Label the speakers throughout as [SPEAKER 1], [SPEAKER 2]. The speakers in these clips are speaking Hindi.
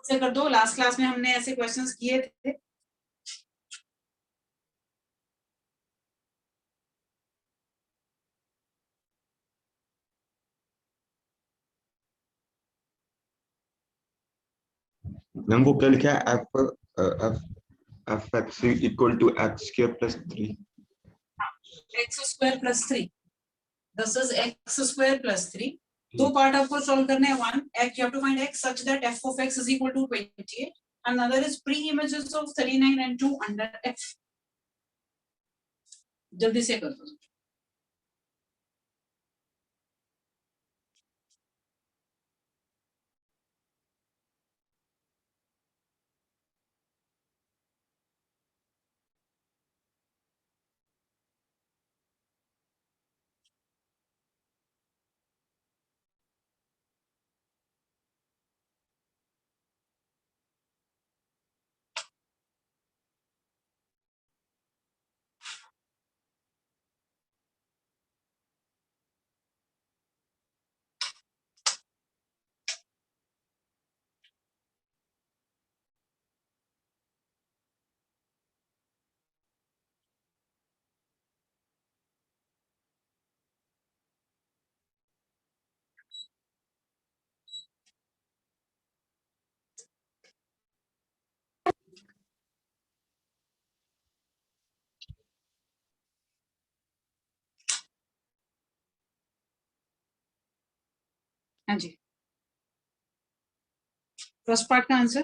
[SPEAKER 1] से कर दो, लास्ट क्लास में हमने ऐसे क्वेश्चंस किए थे।
[SPEAKER 2] मैम वो क्या लिखा है, f x equal to x square plus 3।
[SPEAKER 1] X square plus 3, this is x square plus 3। दो पार्ट आपको सॉल्व करने हैं। One, x you have to find x such that f of x is equal to 28, another is pre images of 39 and 2 under f। जल्दी से कर दो। हाँ जी, फर्स्ट पार्ट का आंसर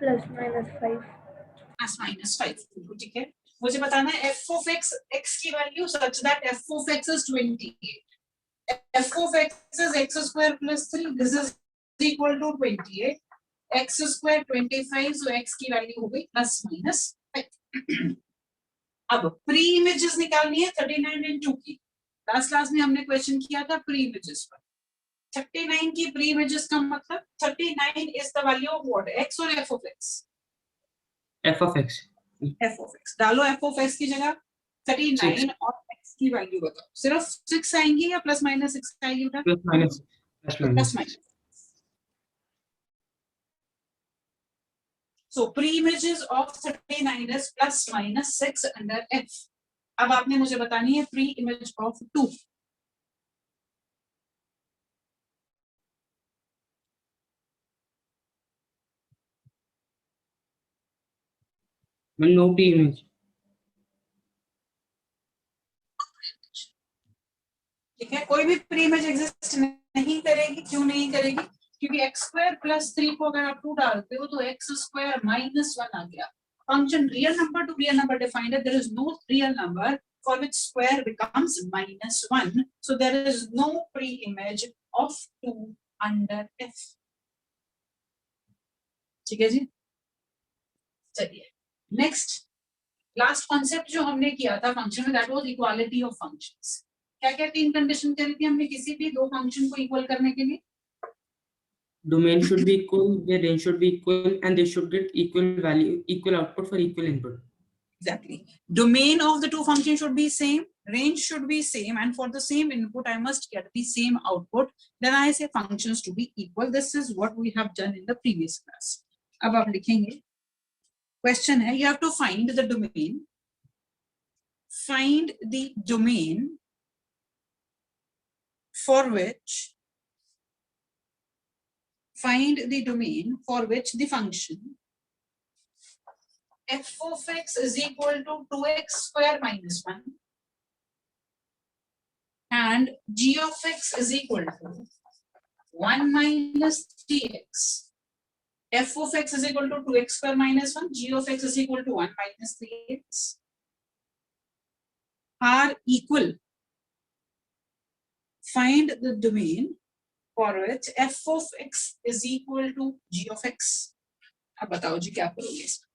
[SPEAKER 1] +-5। ठीक है, मुझे बताना है एफ ऑफ एक्स, एक्स की value such that f of x is 28, f of x is x square plus 3, this is equal to 28, x square 25, so x की वैल्यू हो गई +-5। अब प्री इमेजेस निकालनी है 39 एंड 2 की। लास्ट क्लास में हमने क्वेश्चन किया था प्री इमेजेस पर। 39 की प्री इमेजेस का मतलब 39 is the value of what, X और F of X?
[SPEAKER 3] F of X.
[SPEAKER 1] F of X डालो, एफ ऑफ एक्स की जगह 39 और एक्स की वैल्यू बताओ। सिर्फ 6 आएंगी या +-6 आएगी बेटा? +-। So pre-images of 39 is +-6 under f। अब आपने मुझे बतानी है pre image of 2।
[SPEAKER 3] No pre image.
[SPEAKER 1] ठीक है, कोई भी प्री इमेज एग्जिस्ट नहीं करेगी। क्यों नहीं करेगी? क्योंकि एक्स स्क्वायर प्लस 3 को अगर आप 2 डालते हो तो एक्स स्क्वायर -1 आ गया। Function real number to real number defined है, there is no real number for which square becomes -1, so there is no pre-image of 2 under f। ठीक है जी, चलिए नेक्स्ट, लास्ट कॉन्सेप्ट जो हमने किया था फंक्शन में, that was equality of functions. क्या क्या 3 कंडीशन करी थी हमने किसी भी दो फंक्शन को इक्वल करने के लिए?
[SPEAKER 3] Domain should be equal, their range should be equal, and they should get equal value, equal output for equal input.
[SPEAKER 1] Exactly. Domain of the two functions should be same, range should be same, and for the same input I must get the same output. Then I say functions to be equal. This is what we have done in the previous class. अब आप लिखेंगे, question है, you have to find the domain. Find the domain for which, find the domain for which the function f of x is equal to 2x square minus 1 and g of x is equal to 1 minus 3x. f of x is equal to 2x square minus 1, g of x is equal to 1 minus 3x are equal. Find the domain for which f of x is equal to g of x. अब बताओ जी क्या करोगे इसमें?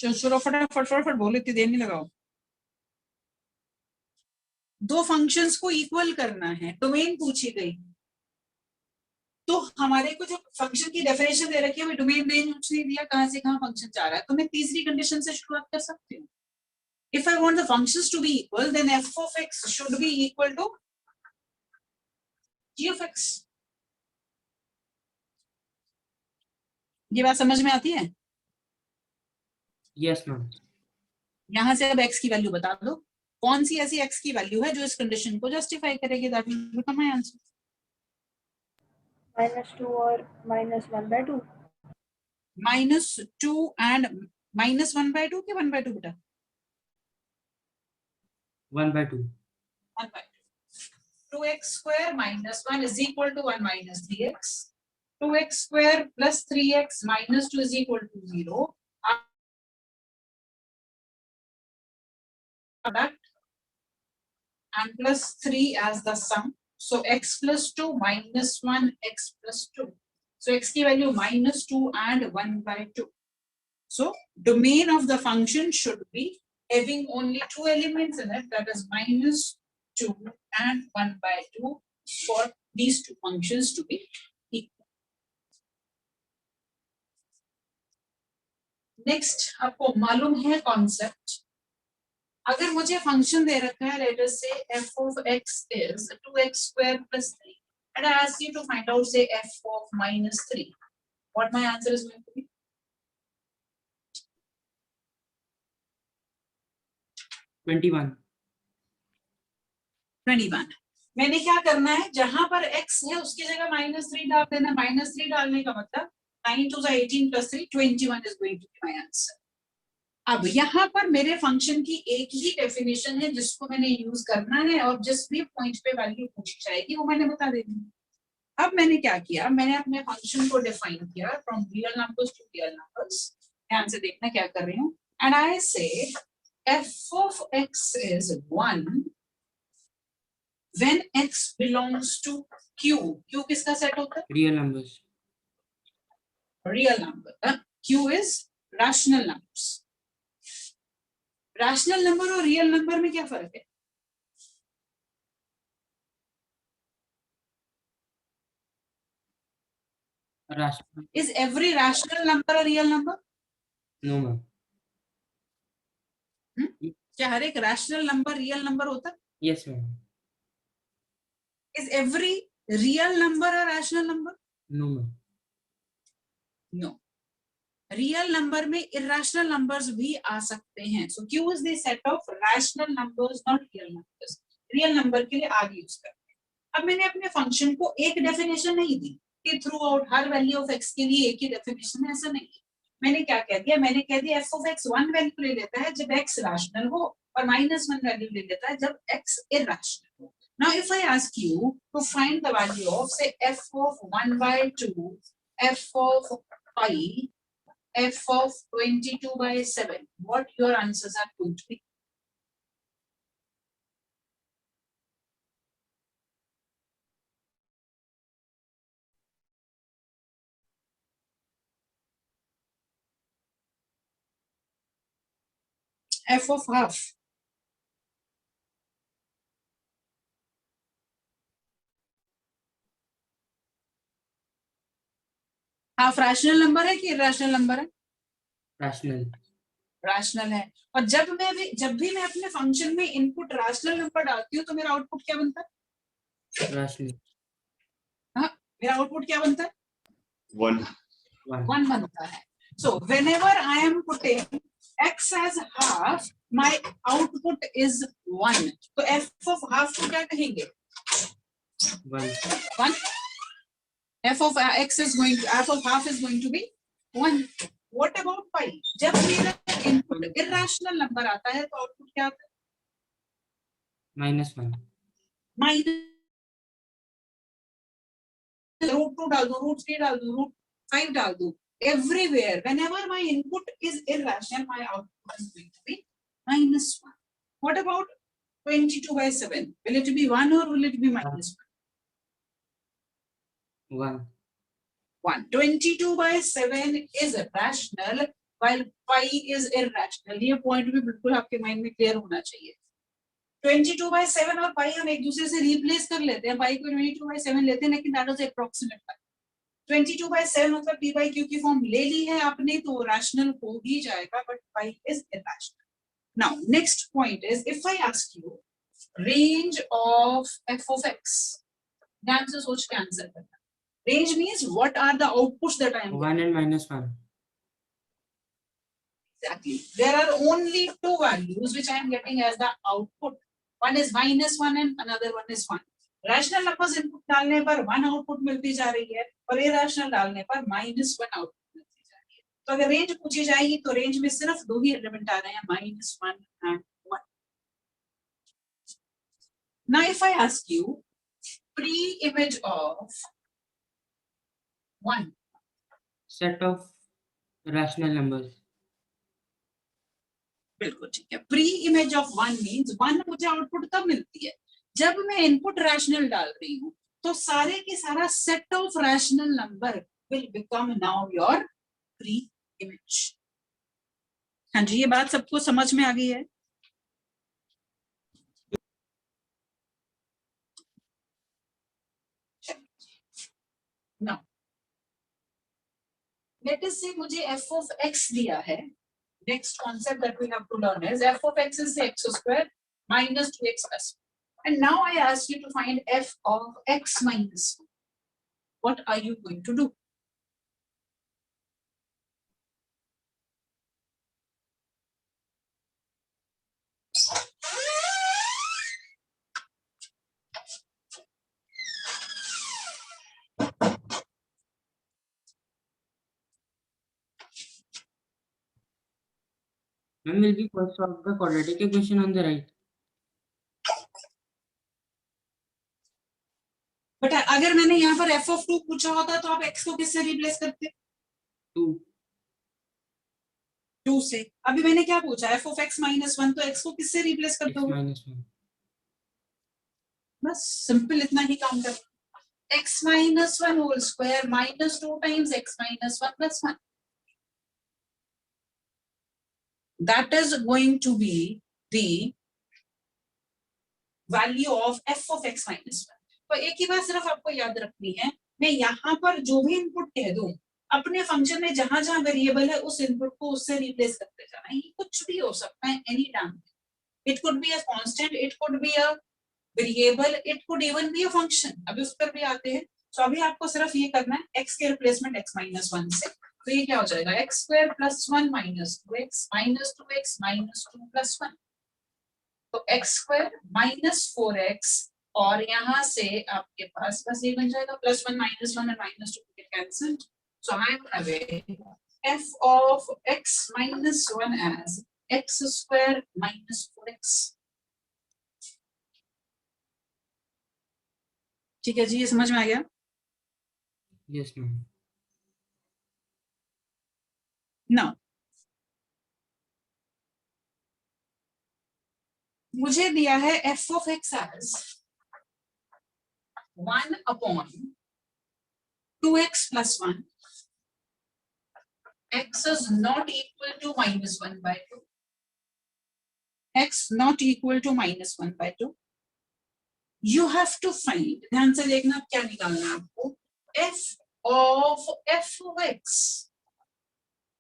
[SPEAKER 1] चलो फटाफट बोलो, इतनी देर नहीं लगाओ। दो फंक्शंस को इक्वल करना है, डोमेन पूछी गई, तो हमारे को जो फंक्शन की डेफिनेशन दे रखी है वो डोमेन रेंज उसने दिया, कहां से कहां फंक्शन जा रहा है, तो मैं तीसरी कंडीशन से शुरुआत कर सकती हूँ। If I want the functions to be equal, then f of x should be equal to g of x. ये बात समझ में आती है?
[SPEAKER 3] Yes, ma'am.
[SPEAKER 1] यहां से अब x की वैल्यू बता दो, कौन सी ऐसी x की वैल्यू है जो इस कंडीशन को जस्टिफाई करेगी, that will become my answer.
[SPEAKER 4] -2 और -1/2।
[SPEAKER 1] -2 and -1/2 के 1/2 बेटा?
[SPEAKER 3] 1/2.
[SPEAKER 1] 1/2. 2x square minus 1 is equal to 1 minus 3x. 2x square plus 3x minus 2 is equal to 0. And plus 3 as the sum. So x plus 2 minus 1 x plus 2. So x की value -2 and 1/2. So domain of the function should be having only two elements in it, that is -2 and 1/2 for these two functions to be equal. Next, आपको मालूम है concept. अगर मुझे फंक्शन दे रखा है, let us say f of x is 2x square plus 3, and I ask you to find out say f of -3, what my answer is going to be?
[SPEAKER 3] 21.
[SPEAKER 1] 21. मैंने क्या करना है, जहां पर x है उसकी जगह -3 डाल देना। -3 डालने का मतलब 9 to the 18 plus 3, 21 is going to be my answer. अब यहाँ पर मेरे फंक्शन की एक ही डेफिनेशन है जिसको मैंने यूज करना है, और जिस भी पॉइंट पे वैल्यू पूछी जाएगी वो मैंने बता देनी है। अब मैंने क्या किया, मैंने अपने फंक्शन को डिफाइन किया from real numbers to real numbers. ध्यान से देखना क्या कर रही हूँ। एंड आई से f of x is 1 when x belongs to q. q किसका सेट होता है?
[SPEAKER 3] Real numbers.
[SPEAKER 1] Real number. q is rational numbers. Rational number और रियल नंबर में क्या फर्क है?
[SPEAKER 3] Rational.
[SPEAKER 1] Is every rational number a real number?
[SPEAKER 3] No, ma'am.
[SPEAKER 1] क्या हर एक रैशनल नंबर रियल नंबर होता है?
[SPEAKER 3] Yes, ma'am.
[SPEAKER 1] Is every real number a rational number?
[SPEAKER 3] No, ma'am.
[SPEAKER 1] No. Real number में irrational numbers भी आ सकते हैं। So Q is the set of rational numbers, not real numbers. Real number के लिए आगे यूज करते हैं। अब मैंने अपने फंक्शन को एक डेफिनेशन नहीं दी कि through out her value of x के लिए एक ही डेफिनेशन है, ऐसा नहीं। मैंने क्या कह दिया, मैंने कह दिया f of x 1 वैल्यू ले लेता है जब x रैशनल हो, और -1 वैल्यू ले लेता है जब x irrational हो। Now if I ask you to find the value of say f of 1/2, f of pi, f of 22/7, what your answers are going to be? F of half. Half rational number है कि इरैशनल नंबर है?
[SPEAKER 3] Rational.
[SPEAKER 1] रैशनल है। और जब भी मैं अपने फंक्शन में इनपुट रैशनल नंबर डालती हूँ तो मेरा आउटपुट क्या बनता है?
[SPEAKER 3] Rational.
[SPEAKER 1] हाँ, मेरा आउटपुट क्या बनता है?
[SPEAKER 2] 1.
[SPEAKER 1] 1 बनता है। So whenever I am putting x as half, my output is 1. तो f of half को क्या कहेंगे? 1. f of x is going to, f of half is going to be 1. What about pi? जब मेरा इनपुट irrational नंबर आता है तो आउटपुट क्या आता है?
[SPEAKER 3] -1.
[SPEAKER 1] माइनस √2 डाल दो, √3 डाल दो, √5 डाल दो। Everywhere, whenever my input is irrational, my output is going to be -1. What about 22/7? Will it be 1 or will it be -1?
[SPEAKER 3] 1.
[SPEAKER 1] 1. 22/7 is rational while pi is irrational. ये point भी बिल्कुल आपके mind में clear होना चाहिए. 22/7 और pi हम एक दूसरे से replace कर लेते हैं. pi को 22/7 लेते हैं, लेकिन that is approximate pi. 22/7 मतलब p by q की फॉर्म ले ली है आपने, तो रैशनल हो ही जाएगा, but pi is irrational. Now next point is, if I ask you range of f of x, ध्यान से सोच के आंसर करना. Range means what are the outputs that I am getting?
[SPEAKER 3] 1 and -1.
[SPEAKER 1] Exactly. There are only two values which I am getting as the output. One is -1 and another one is 1. Rational numbers input डालने पर 1 output मिलती जा रही है, और irrational डालने पर -1 output मिलती जा रही है. तो अगर रेंज पूछी जाएगी तो रेंज में सिर्फ दो ही एलिमेंट आ रहे हैं, -1 and 1. Now if I ask you pre-image of 1,
[SPEAKER 3] Set of rational numbers.
[SPEAKER 1] बिल्कुल ठीक है. प्री इमेज ऑफ 1 मींस 1 मुझे आउटपुट कब मिलती है? जब मैं इनपुट रैशनल डाल रही हूँ, तो सारे के सारा set of rational number will become now your pre image. हाँ जी, ये बात सबको समझ में आ गई है? नाउ लेट अस से मुझे f of x दिया है. Next concept that we have to learn is f of x is x square minus 2x plus 1. And now I ask you to find f of x minus 1. What are you going to do?
[SPEAKER 3] Ma'am, will be first solve the quadratic equation on the right.
[SPEAKER 1] But अगर मैंने यहाँ पर f of 2 पूछा होता तो आप x को किससे रिप्लेस करते?
[SPEAKER 3] 2.
[SPEAKER 1] 2 से. अभी मैंने क्या पूछा? f of x minus 1, तो x को किससे रिप्लेस करते
[SPEAKER 3] X
[SPEAKER 1] हो?
[SPEAKER 3] -1.
[SPEAKER 1] बस सिंपल इतना ही काम करना. x minus 1 whole square minus 2 times x minus 1 plus 1. That is going to be the value of f of x minus 1. तो एक ही बात सिर्फ आपको याद रखनी है, मैं यहाँ पर जो भी इनपुट कह दूं, अपने फंक्शन में जहां जहां वेरिएबल है उस इनपुट को उससे रिप्लेस करते जाना है. ये कुछ भी हो सकता है, any time. It could be a constant, it could be a variable, it could even be a function. अभी उस पर भी आते हैं. तो अभी आपको सिर्फ ये करना है x के रिप्लेसमेंट x minus 1 से. तो ये क्या हो जाएगा? x square plus 1 minus 2x minus 2x minus 2 plus 1. तो x square minus 4x, और यहाँ से आपके पास बस ये बन जाएगा +1 minus 1 and minus 2 get cancelled. So I am having f of x minus 1 as x square minus 4x. ठीक है जी, ये समझ में आ गया?
[SPEAKER 3] Yes, ma'am.
[SPEAKER 1] Now मुझे दिया है f of x as 1 upon 2x plus 1. X is not equal to minus 1 by 2. X not equal to minus 1 by 2. You have to find, ध्यान से देखना क्या निकालना है आपको, f of f of x.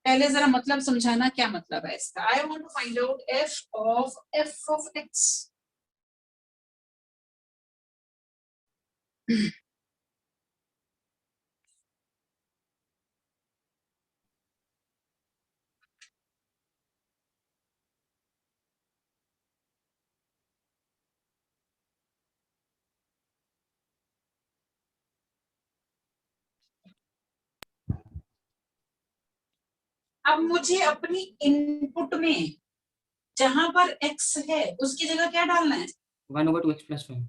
[SPEAKER 1] पहले जरा मतलब समझाना क्या मतलब है इसका. I want to find out f of x. अब मुझे अपनी इनपुट में जहां पर x है उसकी जगह क्या डालना है?
[SPEAKER 3] 1/2x plus 1.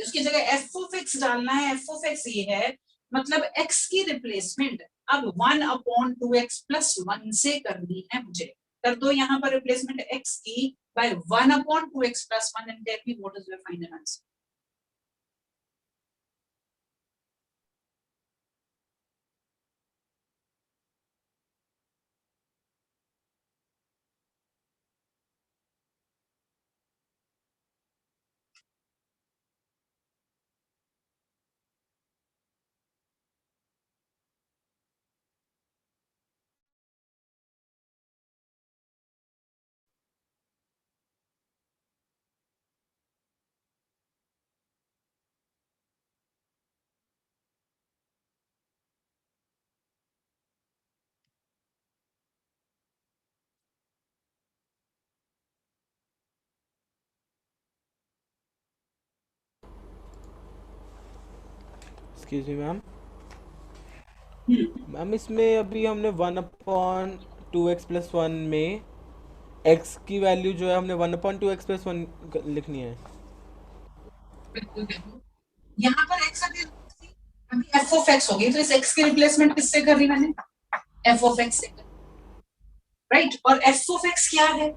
[SPEAKER 1] उसकी जगह f of x डालना है. f of x ये है, मतलब x की रिप्लेसमेंट अब 1/2x plus 1 से करनी है मुझे. कर दो यहाँ पर रिप्लेसमेंट x की by 1/2x plus 1 and tell me what is your final answer.
[SPEAKER 5] Excuse me ma'am.
[SPEAKER 1] Hmm,
[SPEAKER 5] ma'am इसमें अभी हमने 1/2x+1 में x की वैल्यू जो है हमने 1/2x+1 लिखनी है।
[SPEAKER 1] बिल्कुल देखो यहाँ पर x अभी f of x हो गई, तो इस x की रिप्लेसमेंट किससे कर रही मैंने? f of x से, राइट? और f of x क्या है?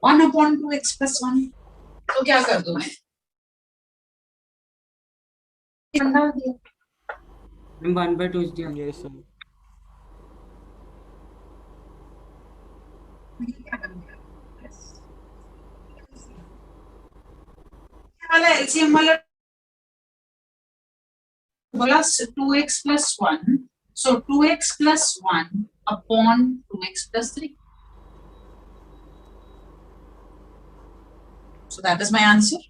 [SPEAKER 1] 1/2x+1। तो क्या कर दूं मैं? डाल दिया।
[SPEAKER 3] हम 1/2 दिया।
[SPEAKER 5] Yes sir.
[SPEAKER 1] वाला एलसीएम वाला plus 2x+1, so 2x+1/2x+3, so that is my answer.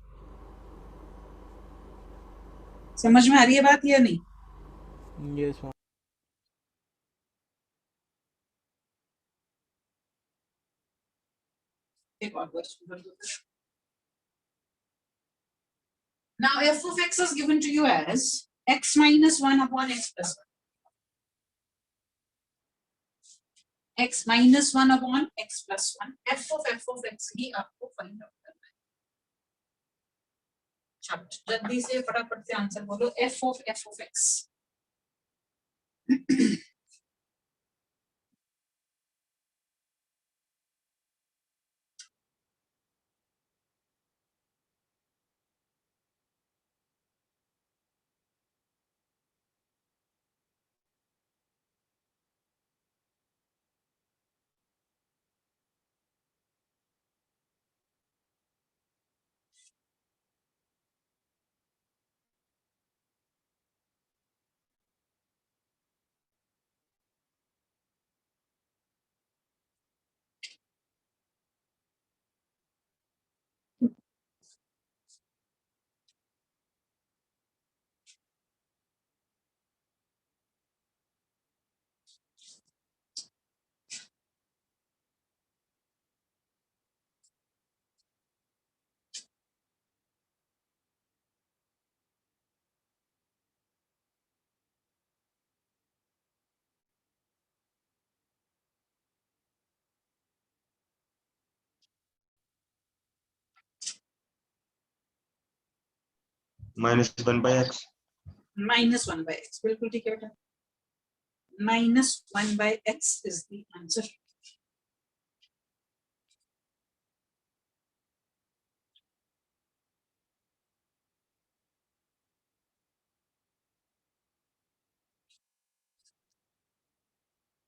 [SPEAKER 1] समझ में आ रही है बात या नहीं?
[SPEAKER 5] Yes ma'am.
[SPEAKER 1] एक और क्वेश्चन कर दो। Now f of x is given to you as x minus 1/x+1. x minus 1/x+1, f of x ही आपको फाइंड आउट करना है। चलो जल्दी से फटाफट से आंसर बोलो, f of x।
[SPEAKER 2] -1/x।
[SPEAKER 1] -1/x, बिल्कुल ठीक है बेटा। -1/x is the answer.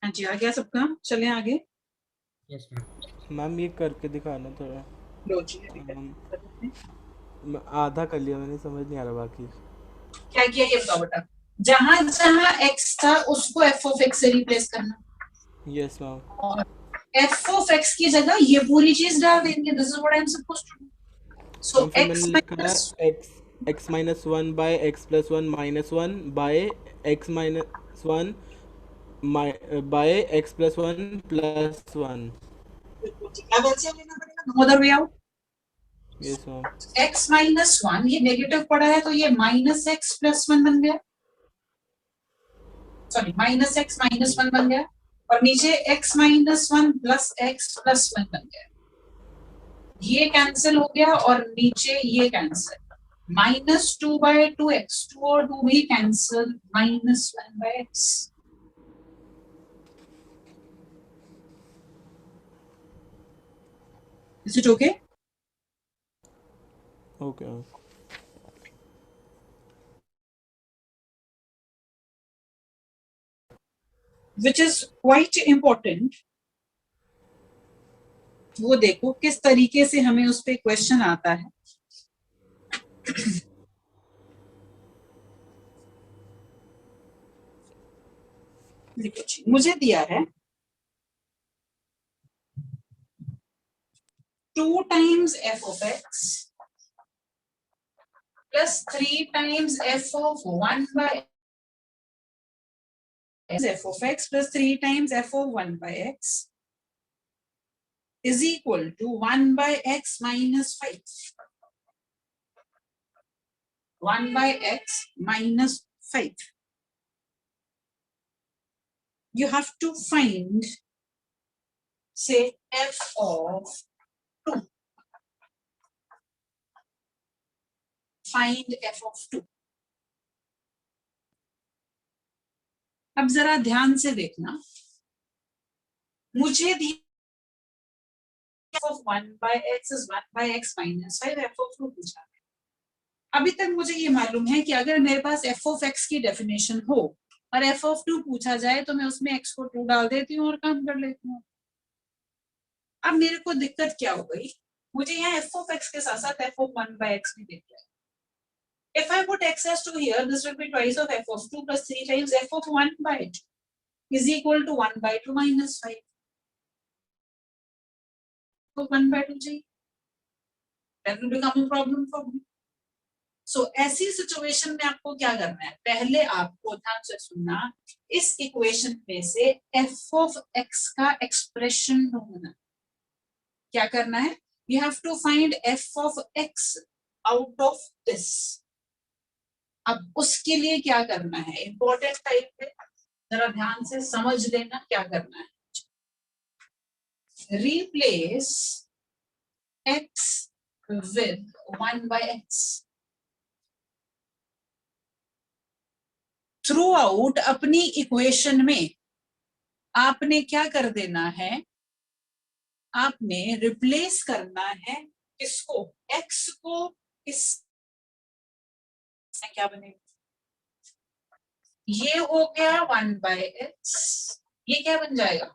[SPEAKER 1] हाँ जी, आ गया सबका? चलें आगे।
[SPEAKER 3] Yes ma'am.
[SPEAKER 5] मैम ये करके दिखाना थोड़ा।
[SPEAKER 1] लो जी, अभी
[SPEAKER 5] um,
[SPEAKER 1] करते हैं।
[SPEAKER 5] मैं आधा कर लिया, मैंने समझ नहीं आ रहा बाकी।
[SPEAKER 1] क्या किया ये बताओ बेटा। जहां जहां x था उसको f of x से रिप्लेस करना,
[SPEAKER 5] यस मैम।
[SPEAKER 1] और f of x की जगह ये पूरी चीज डाल देंगे। This is what I am supposed to do. So
[SPEAKER 5] ma'am फिर
[SPEAKER 1] x
[SPEAKER 5] मैंने लिखा है x-1/x+1 -1/x+1
[SPEAKER 1] अब एलसीएम लेना पड़ेगा, no other way out.
[SPEAKER 5] Yes ma'am.
[SPEAKER 1] x -1 ये नेगेटिव पड़ा है तो ये -x+1 बन गया, सॉरी -x-1 बन गया, और नीचे x -1 + x+1 बन गया। ये कैंसिल हो गया और नीचे ये कैंसिल, -2/2x, 2 और 2 भी cancel, -1/x। Is it okay?
[SPEAKER 5] Okay ma'am.
[SPEAKER 1] Which is quite important. वो देखो किस तरीके से हमें उस पे क्वेश्चन आता है। देखो जी, मुझे दिया है 2 times f of x plus 3 times f of 1/x, f of x plus 3 times f of 1/x is equal to 1/x minus 5. 1/x minus 5. You have to find, say, f of 2. Find f of 2. अब जरा ध्यान से देखना, मुझे दी f of 1 by x is 1 by x minus 5 f of 2 पूछा है। अभी तक मुझे ये मालूम है कि अगर मेरे पास f of x की डेफिनेशन हो और f of 2 पूछा जाए तो मैं उसमें x को 2 डाल देती हूँ और काम कर लेती हूँ। अब मेरे को दिक्कत क्या हो गई, मुझे यहाँ f of x के साथ साथ f of 1 by x भी दिख गया। If I put x as 2 here, this will be twice of f of 2 plus 3 times f of 1 by 2 is equal to 1 by 2 minus 5. So 1 by 2 चाहिए. That will become a problem for me. So ऐसी सिचुएशन में आपको क्या करना है, पहले आपको ध्यान से सुनना, इस इक्वेशन में से f of x का एक्सप्रेशन ढूंढना। क्या करना है, you have to find f of x out of this. अब उसके लिए क्या करना है, इंपॉर्टेंट टाइप है, जरा ध्यान से समझ लेना क्या करना है। Replace x with 1 by x. Through out अपनी इक्वेशन में आपने क्या कर देना है, आपने रिप्लेस करना है किसको, x को, इस क्या बनेगा, ये हो गया 1 by x, ये क्या बन जाएगा,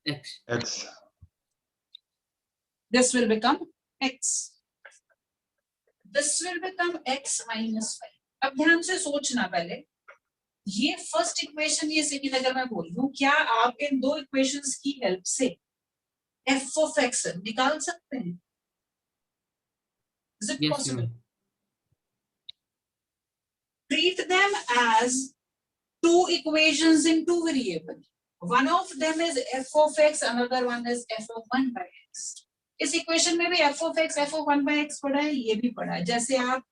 [SPEAKER 2] X.
[SPEAKER 1] this will become x, this will become x minus 5. अब ध्यान से सोचना, पहले ये फर्स्ट इक्वेशन, ये सेकंड, अगर मैं बोल दूं, क्या आप इन दो इक्वेशंस की हेल्प से f of x निकाल सकते हैं? Is it
[SPEAKER 3] Yes,
[SPEAKER 1] possible?
[SPEAKER 3] ma'am.
[SPEAKER 1] Treat them as two equations in two variables. One of them is f of x, another one is f of 1 by x. इस इक्वेशन में भी f of x, f of 1 by x पढ़ा है, ये भी पढ़ा है। जैसे आप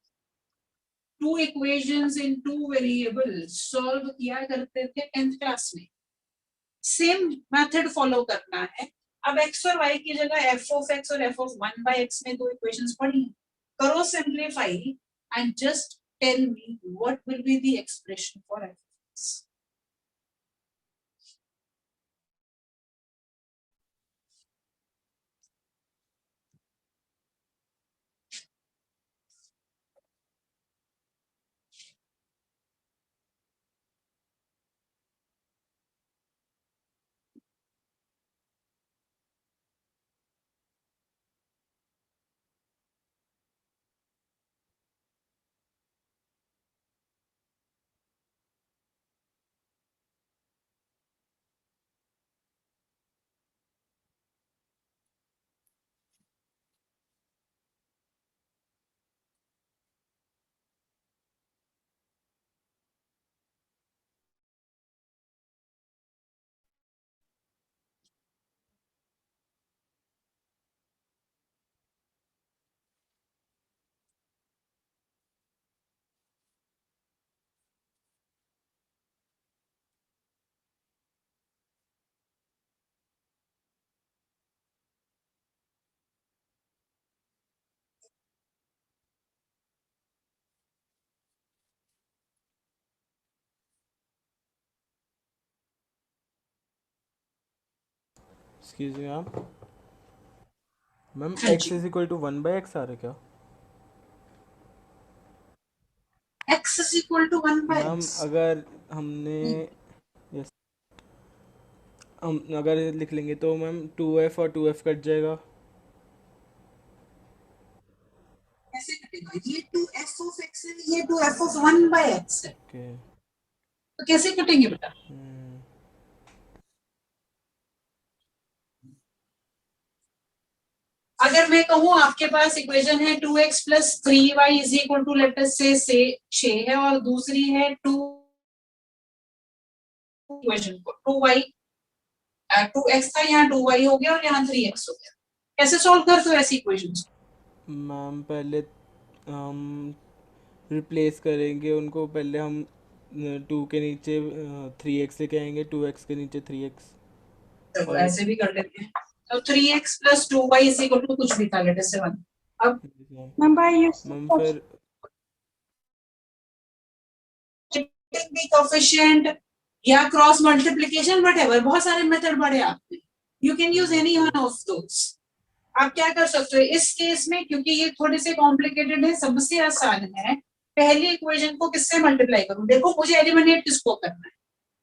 [SPEAKER 1] two equations in two variables solve किया करते थे 10th क्लास में, सेम मेथड फॉलो करना है। अब x और y की जगह f of x और f of 1 by x में दो इक्वेशंस पढ़ी, करो simplify and just tell me what will be the expression for f of x.
[SPEAKER 5] Excuse me ma'am, ma'am
[SPEAKER 1] हाँ
[SPEAKER 5] x
[SPEAKER 1] जी।
[SPEAKER 5] Is equal to 1 by x आ रहा है क्या?
[SPEAKER 1] x is equal to 1 by
[SPEAKER 5] ma'am
[SPEAKER 1] x.
[SPEAKER 5] अगर हमने यस हम अगर लिख लेंगे तो मैम 2f और 2f कट जाएगा।
[SPEAKER 1] कैसे कटेगा, ये 2f of x है, ये 2f of 1 by x है,
[SPEAKER 5] ओके
[SPEAKER 1] तो कैसे कटेंगे बेटा? अगर मैं कहूं आपके पास इक्वेशन है 2x plus 3y is equal to let us say 6 है, और दूसरी है 2 इक्वेशन को 2y 2x था, यहाँ 2y हो गया और यहाँ 3x हो गया, कैसे सॉल्व करते हो ऐसी इक्वेशंस?
[SPEAKER 5] मैम पहले हम रिप्लेस करेंगे उनको, पहले हम 2 के नीचे 3x लेके आएंगे, 2x के नीचे 3x।
[SPEAKER 1] चलो
[SPEAKER 5] और
[SPEAKER 1] ऐसे भी कर लेते हैं। तो 3x plus 2y is equal to कुछ भी था, लेट अस से 1। अब
[SPEAKER 4] Ma'am, by use
[SPEAKER 5] ma'am
[SPEAKER 4] of
[SPEAKER 5] फिर
[SPEAKER 1] the coefficient या क्रॉस मल्टीप्लिकेशन, व्हाटएवर, बहुत सारे मेथड पढ़े आपने, you can use any one of those. आप क्या कर सकते हो इस केस में, क्योंकि ये थोड़े से कॉम्प्लिकेटेड है, सबसे आसान है पहली इक्वेशन को किससे मल्टीप्लाई करूं। देखो मुझे एलिमिनेट किसको करना है,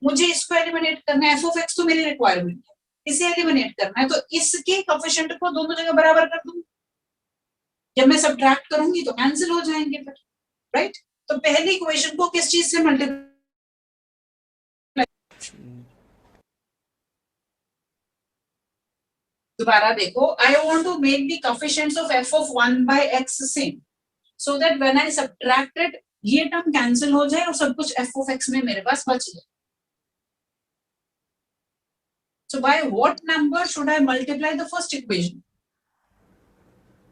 [SPEAKER 1] मुझे इसको एलिमिनेट करना है, एफ ऑफ एक्स तो मेरी रिक्वायरमेंट है, इसे एलिमिनेट करना है, तो इसके कोएफिशिएंट को दोनों जगह बराबर कर दूं। जब मैं सब्ट्रैक्ट करूंगी तो कैंसिल हो जाएंगे फिर, राइट। तो पहली इक्वेशन को किस चीज से मल्टीप्लाई, दोबारा देखो, I want to make the coefficients of f of 1 by x same, so that when I subtracted ये टर्म कैंसिल हो जाए और सब कुछ f of x में मेरे पास बच जाए। So by what number should I multiply the first equation?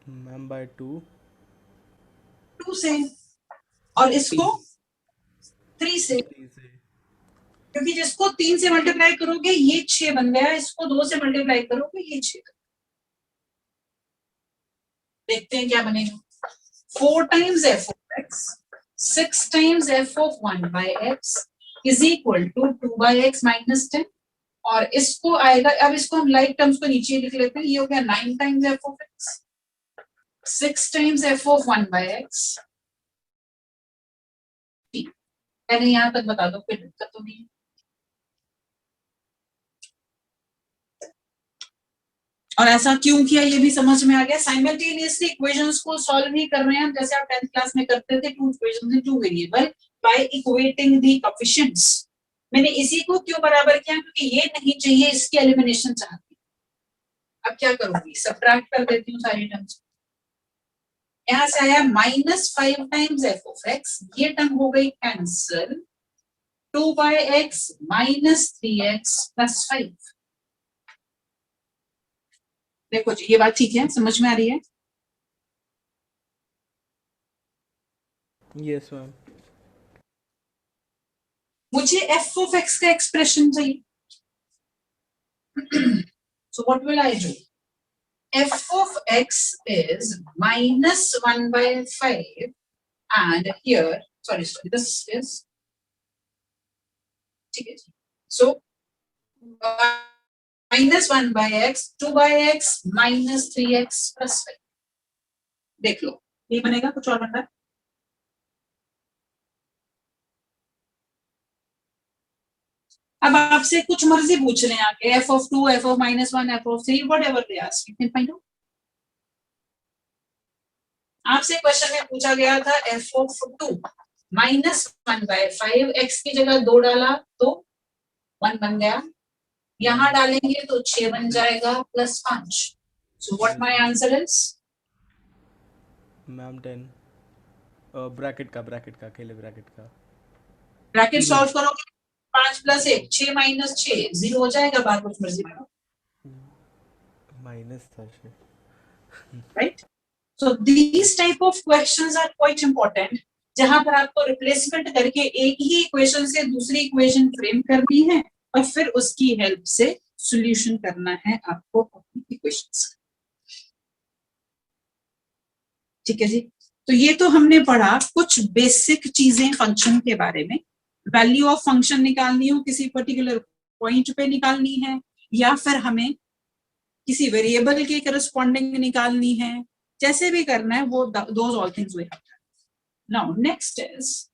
[SPEAKER 5] Ma'am by 2।
[SPEAKER 1] 2 से, और इसको 3 से, क्योंकि जिसको 3 से मल्टीप्लाई करोगे ये 6 बन गया, इसको 2 से मल्टीप्लाई करोगे ये 6। देखते हैं क्या बनेगा। 4 times f of x, 6 times f of 1 by x is equal to 2 by x minus 10, और इसको आएगा, अब इसको हम लाइक टर्म्स को नीचे लिख लेते हैं, ये हो गया 9 times f of x, 6 times f of 1 by x। मैंने यहां तक बता दो, कोई दिक्कत तो नहीं है। और ऐसा क्यों किया ये भी समझ में आ गया। साइमल्टेनियसली इक्वेशंस को सॉल्व ही कर रहे हैं हम, जैसे आप 10th क्लास में करते थे, 2 equations in 2 variable bye equating the coefficients. मैंने इसी को क्यों बराबर किया, क्योंकि ये नहीं चाहिए, इसकी एलिमिनेशन चाहती हूं। अब क्या करूंगी, सब्ट्रैक्ट कर देती हूँ सारी टर्म्स। यहां से आया -5 times f of x, ये टर्म हो गई cancel, 2 by x minus 3x plus 5। देखो जी ये बात ठीक है, समझ में आ रही है।
[SPEAKER 5] Yes ma'am.
[SPEAKER 1] मुझे f of x का एक्सप्रेशन चाहिए। So what will I do? f of x is -1 by 5, and here, sorry, this is, ठीक है जी। So -1 by x, 2 by x minus 3x plus 5। देख लो ये बनेगा, कुछ और बन रहा है। अब आपसे कुछ मर्जी पूछ रहे हैं आके, f of 2, f of -1, f of 3, whatever they ask, you can find out। आपसे क्वेश्चन में पूछा गया था f of 2 -1 by 5, x की जगह 2 डाला तो 1 बन गया, यहां डालेंगे तो 6 बन जाएगा plus 5। So what my answer is?
[SPEAKER 5] Ma'am 10 bracket का अकेले ब्रैकेट का।
[SPEAKER 1] ब्रैकेट सॉल्व करोगे 5 + 1 6 - 6 0 हो जाएगा, बाहर कुछ मर्जी मानो,
[SPEAKER 5] माइनस था शायद।
[SPEAKER 1] Right. So these type of questions are quite important, जहां पर आपको रिप्लेसमेंट करके एक ही इक्वेशन से दूसरी इक्वेशन फ्रेम करनी है और फिर उसकी हेल्प से सॉल्यूशन करना है आपको अपनी इक्वेशंस। ठीक है जी। तो ये तो हमने पढ़ा कुछ बेसिक चीजें फंक्शन के बारे में। वैल्यू ऑफ फंक्शन निकालनी हो, किसी पर्टिकुलर पॉइंट पे निकालनी है, या फिर हमें किसी वेरिएबल के करस्पॉन्डिंग निकालनी है, जैसे भी करना है वो those all things we have done. Now next is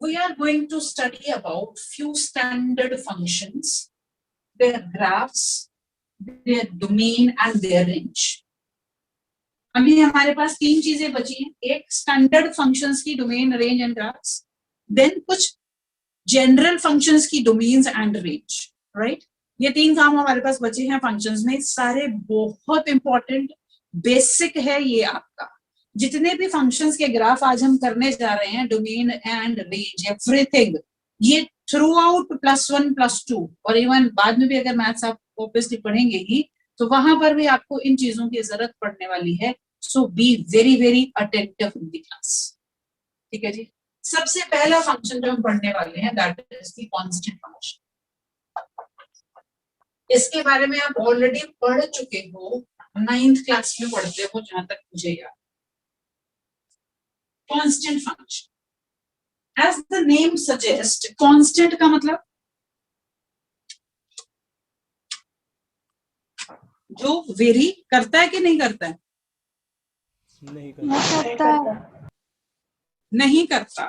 [SPEAKER 1] we are going to study about few standard functions, their graphs, their domain and their range। अभी हमारे पास 3 चीजें बची हैं, एक स्टैंडर्ड फंक्शंस की domain, range and graphs, then कुछ जनरल फंक्शंस की डोमेन्स एंड रेंज, राइट। ये 3 काम हमारे पास बचे हैं फंक्शंस में, सारे बहुत इंपॉर्टेंट बेसिक है ये आपका। जितने भी फंक्शंस के ग्राफ आज हम करने जा रहे हैं, डोमेन एंड रेंज, एवरीथिंग, ये थ्रू आउट +1 +2 और इवन बाद में भी अगर मैथ्स आप ऑब्वियसली पढ़ेंगे ही, तो वहां पर भी आपको इन चीजों की जरूरत पड़ने वाली है. So be very very attentive in the class. ठीक है जी. सबसे पहला फंक्शन जो हम पढ़ने वाले हैं that is the constant function. इसके बारे में आप ऑलरेडी पढ़ चुके हो, 9th क्लास में पढ़ते हो जहां तक मुझे याद. Constant function, as the name suggests, constant का मतलब जो वेरी करता है कि नहीं करता है.
[SPEAKER 5] नहीं
[SPEAKER 4] नहीं
[SPEAKER 5] करता.
[SPEAKER 4] करता.
[SPEAKER 1] नहीं करता.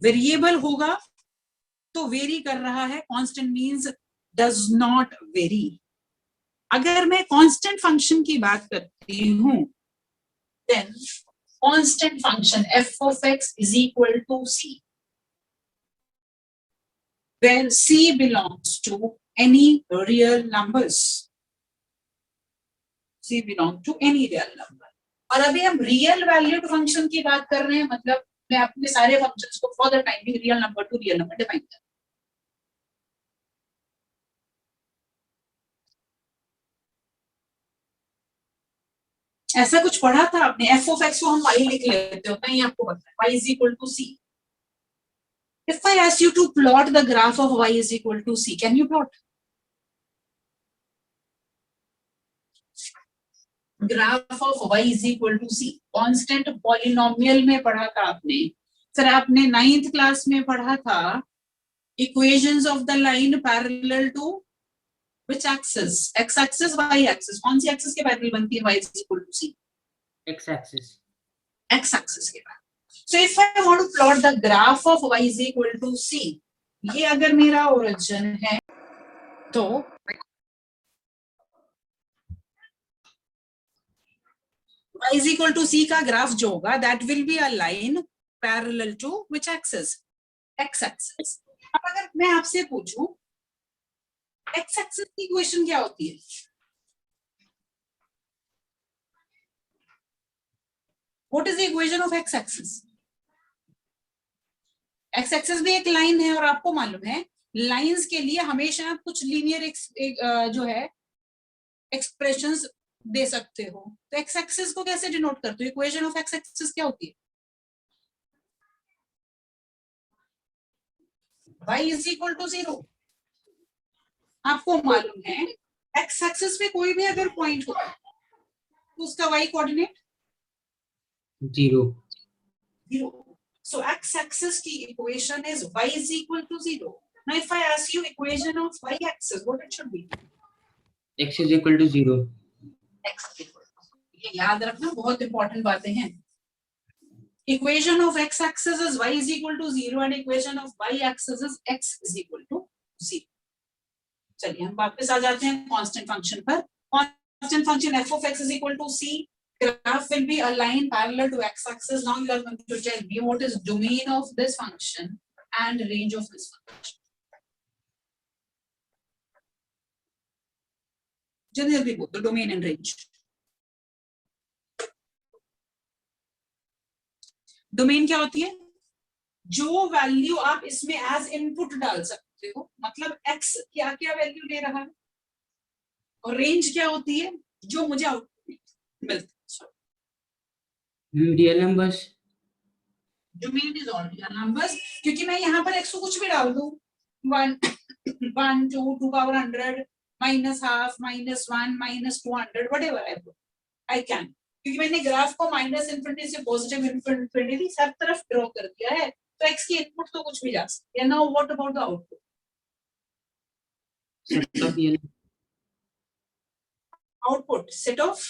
[SPEAKER 1] वेरिएबल होगा तो वेरी कर रहा है. Constant means does not vary. अगर मैं कांस्टेंट फंक्शन की बात करती हूं then constant function f of x is equal to c, where c belongs to any real numbers. c belongs to any real number. और अभी हम रियल वैल्यूड फंक्शन की बात कर रहे हैं, मतलब मैं अपने सारे फंक्शंस को for the timing real number to real number define कर. ऐसा कुछ पढ़ा था आपने? f of x को हम y लिख लेते हो, नहीं आपको पता है y is equal to c. If I ask you to plot the graph of y is equal to c, can you plot? Graph of y is equal to c. Constant polynomial में पढ़ा था आपने. सर आपने 9th क्लास में पढ़ा था equations of the line parallel to which axis? x axis, y axis. कौन सी एक्सिस के पैरेलल बनती है y is equal to c?
[SPEAKER 3] X axis.
[SPEAKER 1] X axis के parallel. So if I want to plot the graph of y is equal to c, ये अगर मेरा origin है तो y is equal to c का ग्राफ जो होगा that will be a line parallel to which axis? X axis. अब अगर मैं आपसे पूछूं x axis की इक्वेशन क्या होती है? What is the equation of x axis? x axis भी एक लाइन है और आपको मालूम है लाइंस के लिए हमेशा कुछ लीनियर जो है एक्सप्रेशंस दे सकते हो. तो x axis को कैसे डिनोट करते हो? इक्वेशन ऑफ x axis क्या होती है? y is equal to 0. आपको मालूम है x axis पे कोई भी अगर पॉइंट हो तो उसका y coordinate
[SPEAKER 3] 0.
[SPEAKER 1] 0. So x axis की equation is y is equal to 0. Now if I ask you equation of y axis, what it should be?
[SPEAKER 3] X is equal to 0.
[SPEAKER 1] X is equal to. ये याद रखना, बहुत इंपॉर्टेंट बातें हैं. Equation of x axis is y is equal to 0 and equation of y axis is x is equal to 0. चलिए हम वापस आ जाते हैं कांस्टेंट फंक्शन पर. Constant function f of x is equal to c. Graph will be a line parallel to x axis. Now you are going to tell me what is domain of this function and range of this function. Generally both the domain and range. Domain क्या होती है? जो वैल्यू आप इसमें एज इनपुट डाल सकते हो, मतलब x क्या क्या वैल्यू ले रहा है. और रेंज क्या होती है? जो मुझे आउटपुट मिलता है.
[SPEAKER 3] Real numbers.
[SPEAKER 1] Domain is all real numbers, क्योंकि मैं यहाँ पर x को कुछ भी डाल दूं, 1 1 2 2 power 100 minus half minus 1 minus 200 whatever I can, क्योंकि मैंने ग्राफ को माइनस इन्फिनिटी से पॉजिटिव इन्फिनिटी सब तरफ ड्रॉ कर दिया है, तो x की इनपुट तो कुछ भी जा सकती है. Now what about the output?
[SPEAKER 3] Set of real.
[SPEAKER 1] Output set of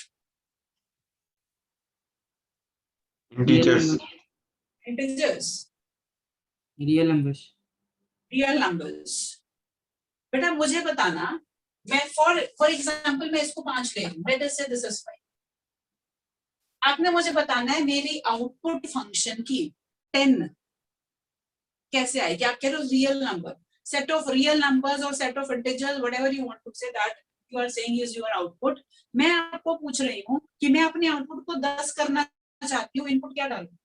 [SPEAKER 2] Integers.
[SPEAKER 1] Integers,
[SPEAKER 3] Real numbers.
[SPEAKER 1] Real numbers. बेटा मुझे बताना, मैं फॉर एग्जांपल मैं इसको 5 ले लूं, लेट अस से दिस इज 5. आपने मुझे बताना है मेरी आउटपुट फंक्शन की 10 कैसे आएगी. आप कह रहे हो real number, set of real numbers और set of integers, whatever you want to say, that you are saying is your output. मैं आपको पूछ रही हूँ कि मैं अपने आउटपुट को 10 करना चाहती हूँ, इनपुट क्या डालूं?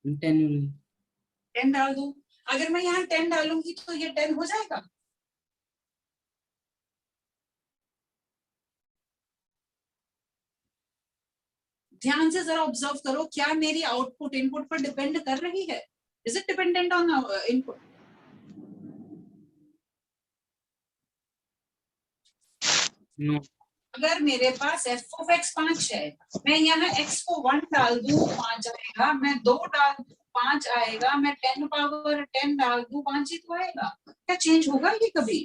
[SPEAKER 3] 10 only.
[SPEAKER 1] 10 डाल दूं. अगर मैं यहाँ 10 डालूंगी तो ये 10 हो जाएगा। ध्यान से जरा ऑब्जर्व करो, क्या मेरी आउटपुट इनपुट पर डिपेंड कर रही है? Is it dependent on input?
[SPEAKER 3] No.
[SPEAKER 1] अगर मेरे पास f ऑफ x 5 है, मैं यहाँ x को 1 डाल दूं 5 आएगा, मैं 2 डाल दूं 5 आएगा, मैं 10 पावर 10 डाल दूं 5 ही तो आएगा। क्या चेंज होगा ये कभी?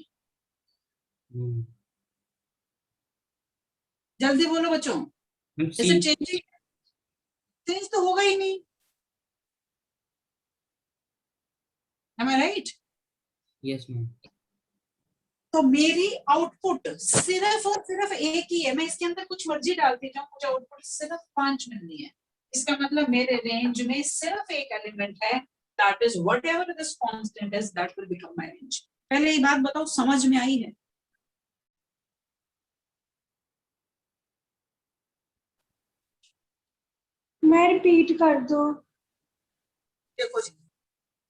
[SPEAKER 1] जल्दी बोलो बच्चों, इज इट चेंजिंग? चेंज तो होगा ही नहीं। Am I right?
[SPEAKER 3] Yes ma'am.
[SPEAKER 1] तो मेरी आउटपुट सिर्फ और सिर्फ एक ही है, मैं इसके अंदर कुछ मर्जी डालती जाऊं, मुझे आउटपुट सिर्फ 5 मिलनी है। इसका मतलब मेरे रेंज में सिर्फ एक एलिमेंट है, that is whatever this constant is, that will become my range. पहले ये बात बताओ, समझ में आई है?
[SPEAKER 4] मैं रिपीट कर दो।
[SPEAKER 1] देखो जी,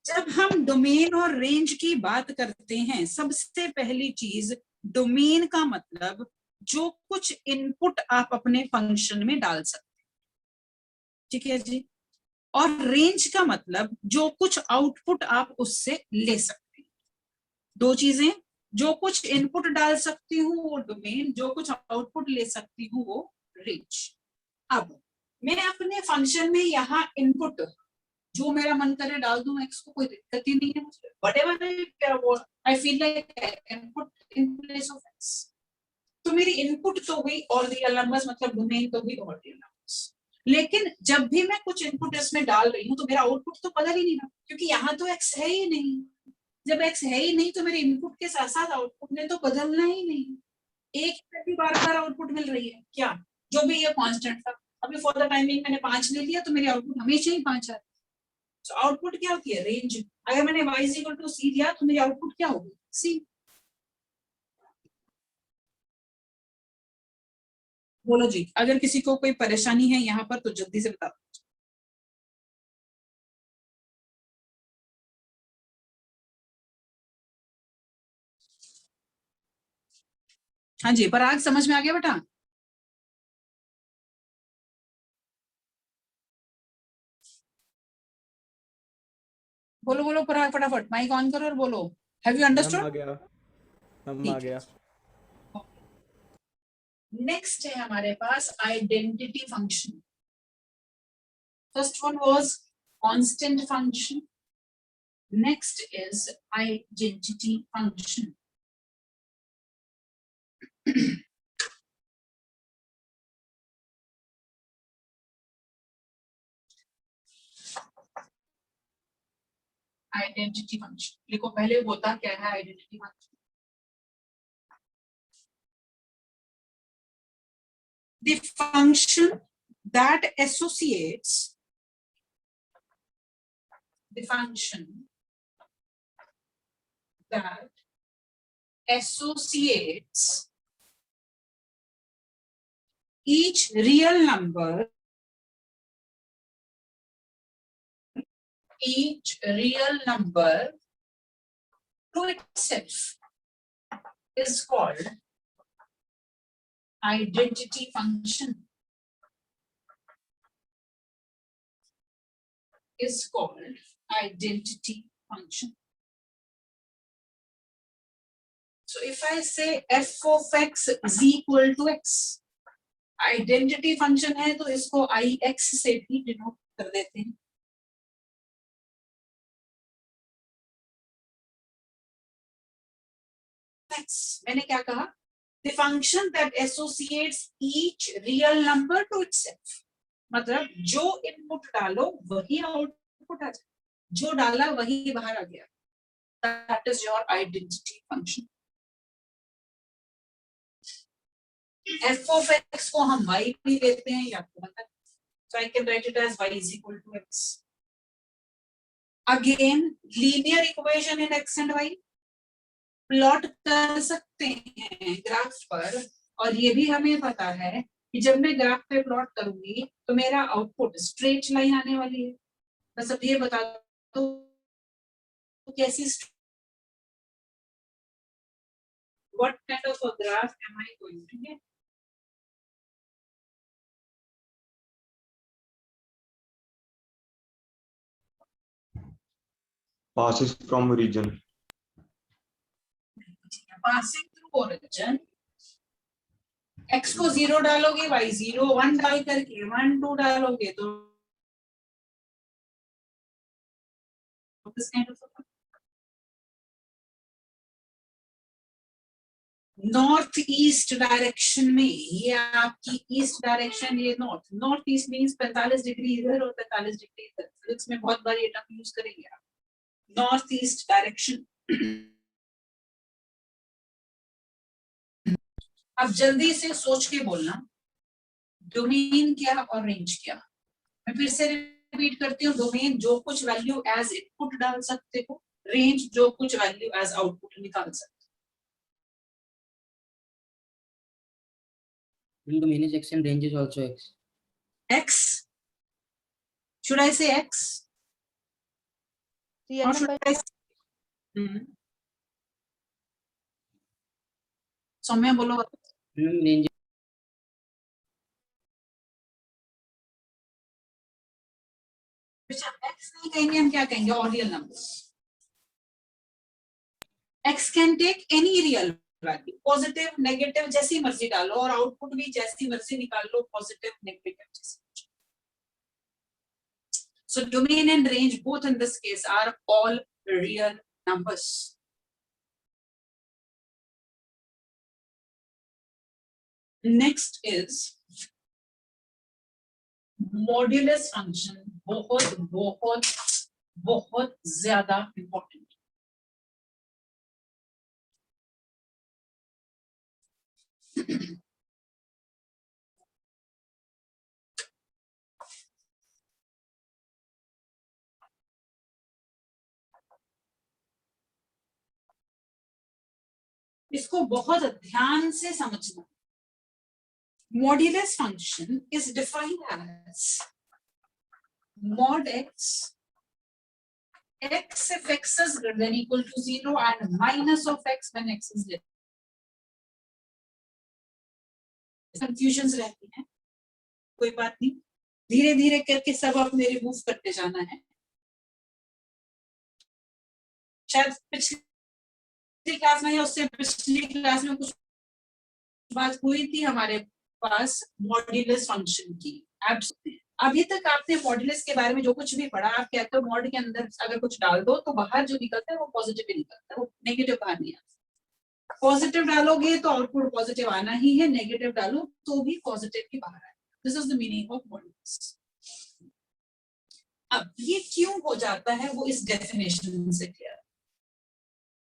[SPEAKER 1] जब हम डोमेन और रेंज की बात करते हैं, सबसे पहली चीज, डोमेन का मतलब जो कुछ इनपुट आप अपने फंक्शन में डाल सकते हैं, ठीक है जी। और रेंज का मतलब जो कुछ आउटपुट आप उससे ले सकते हैं। दो चीजें, जो कुछ इनपुट डाल सकती हूँ वो डोमेन, जो कुछ आउटपुट ले सकती हूँ वो रेंज। अब मैं अपने फंक्शन में यहाँ इनपुट जो मेरा मन करे डाल दूं x को, कोई दिक्कत ही नहीं है मुझे। Whatever I feel like I can put in place of x। तो मेरी इनपुट तो हुई और रियल नंबर्स, मतलब डोमेन तो हुई और रियल नंबर्स। लेकिन जब भी मैं कुछ इनपुट इसमें डाल रही हूँ तो मेरा आउटपुट तो बदल ही नहीं रहा, क्योंकि यहाँ तो x है ही नहीं। जब x है ही नहीं तो मेरे इनपुट के साथ साथ आउटपुट ने तो बदलना ही नहीं। एक ही बार बार आउटपुट मिल रही है क्या? जो भी ये कांस्टेंट था, अभी फॉर द टाइमिंग मैंने 5 ले लिया तो मेरी आउटपुट हमेशा ही 5 आ रही है। तो आउटपुट क्या होती है? रेंज। अगर मैंने y is equal to c दिया तो मेरी आउटपुट क्या होगी? c। बोलो जी, अगर किसी को कोई परेशानी है यहाँ पर तो जल्दी से बता दो। हाँ जी, पराग समझ में आ गया बेटा? बोलो बोलो पराग, फटाफट माइक ऑन करो और बोलो, have you
[SPEAKER 5] ma'am uh
[SPEAKER 1] understood?
[SPEAKER 5] गया, मैम आ गया।
[SPEAKER 1] नेक्स्ट है हमारे पास identity function. First one was constant function, next is identity function. Identity function लिखो पहले, होता क्या है identity function? The function that associates the function that associates each real number to itself is called identity function. Is called identity function. So if I say f of x is equal to x, identity function है तो इसको ix से भी डिनोट कर देते हैं। मैंने क्या कहा? The function that associates each real number to itself, मतलब जो इनपुट डालो वही आउटपुट आ जाए, जो डाला वही बाहर आ गया। That is your identity function. f of x को हम y भी देते हैं, ये आपको पता है। So I can write it as y is equal to x. Again, linear equation in x and y plot कर सकते हैं ग्राफ पर, और ये भी हमें पता है कि जब मैं ग्राफ पे प्लॉट करूंगी तो मेरा आउटपुट स्ट्रेट लाइन आने वाली है। बस अब ये बता दो कैसी what kind of a graph am I going to get?
[SPEAKER 2] Passes from region.
[SPEAKER 1] Passing through origin. X को 0 डालोगे, y 0 1 डाल करके 1 2 डालोगे तो this kind of north east direction में, ये आपकी ईस्ट डायरेक्शन, ये नॉर्थ ईस्ट मींस 45 डिग्री इधर और 45 डिग्री इधर। फिजिक्स में बहुत बार ये टर्म यूज करेंगे आप, नॉर्थ ईस्ट डायरेक्शन। अब जल्दी से सोच के बोलना, डोमेन क्या और रेंज क्या। मैं फिर से रिपीट करती हूँ, डोमेन जो कुछ वैल्यू एज इनपुट डाल सकते हो, रेंज जो कुछ वैल्यू एज आउटपुट निकाल सकते हो।
[SPEAKER 3] Domain is x and range is also x.
[SPEAKER 1] X, should I say X? Or should I say? Saumya बोलो।
[SPEAKER 3] Range
[SPEAKER 1] X नहीं कहेंगे, हम क्या कहेंगे, और real numbers. X can take any real value, positive negative जैसी मर्जी डालो, और आउटपुट भी जैसी मर्जी निकाल लो, पॉजिटिव नेगेटिव जैसी। So domain and range both in this case are all real numbers. Next is modulus function, बहुत बहुत बहुत ज्यादा important। इसको बहुत ध्यान से समझना। Modulus function is defined as mod x, x if x is greater than equal to 0 and minus of x when x is less। Confusions रहती हैं, कोई बात नहीं, धीरे धीरे करके सब आपने रिमूव करते जाना है। शायद पिछली क्लास में या उससे पिछली क्लास में कुछ बात हुई थी हमारे पास मॉड्यूलस फंक्शन की। अभी तक आपने मॉड्यूलस के बारे में जो कुछ भी पढ़ा, आप कहते हो मॉड के अंदर अगर कुछ डाल दो तो बाहर जो निकलता है वो पॉजिटिव ही निकलता है, वो नेगेटिव बाहर नहीं आता। पॉजिटिव डालोगे तो आउटपुट पॉजिटिव आना ही है, नेगेटिव डालो तो भी पॉजिटिव ही बाहर आएगा। This is the meaning of modulus. अब ये क्यों हो जाता है वो इस डेफिनेशन से क्लियर।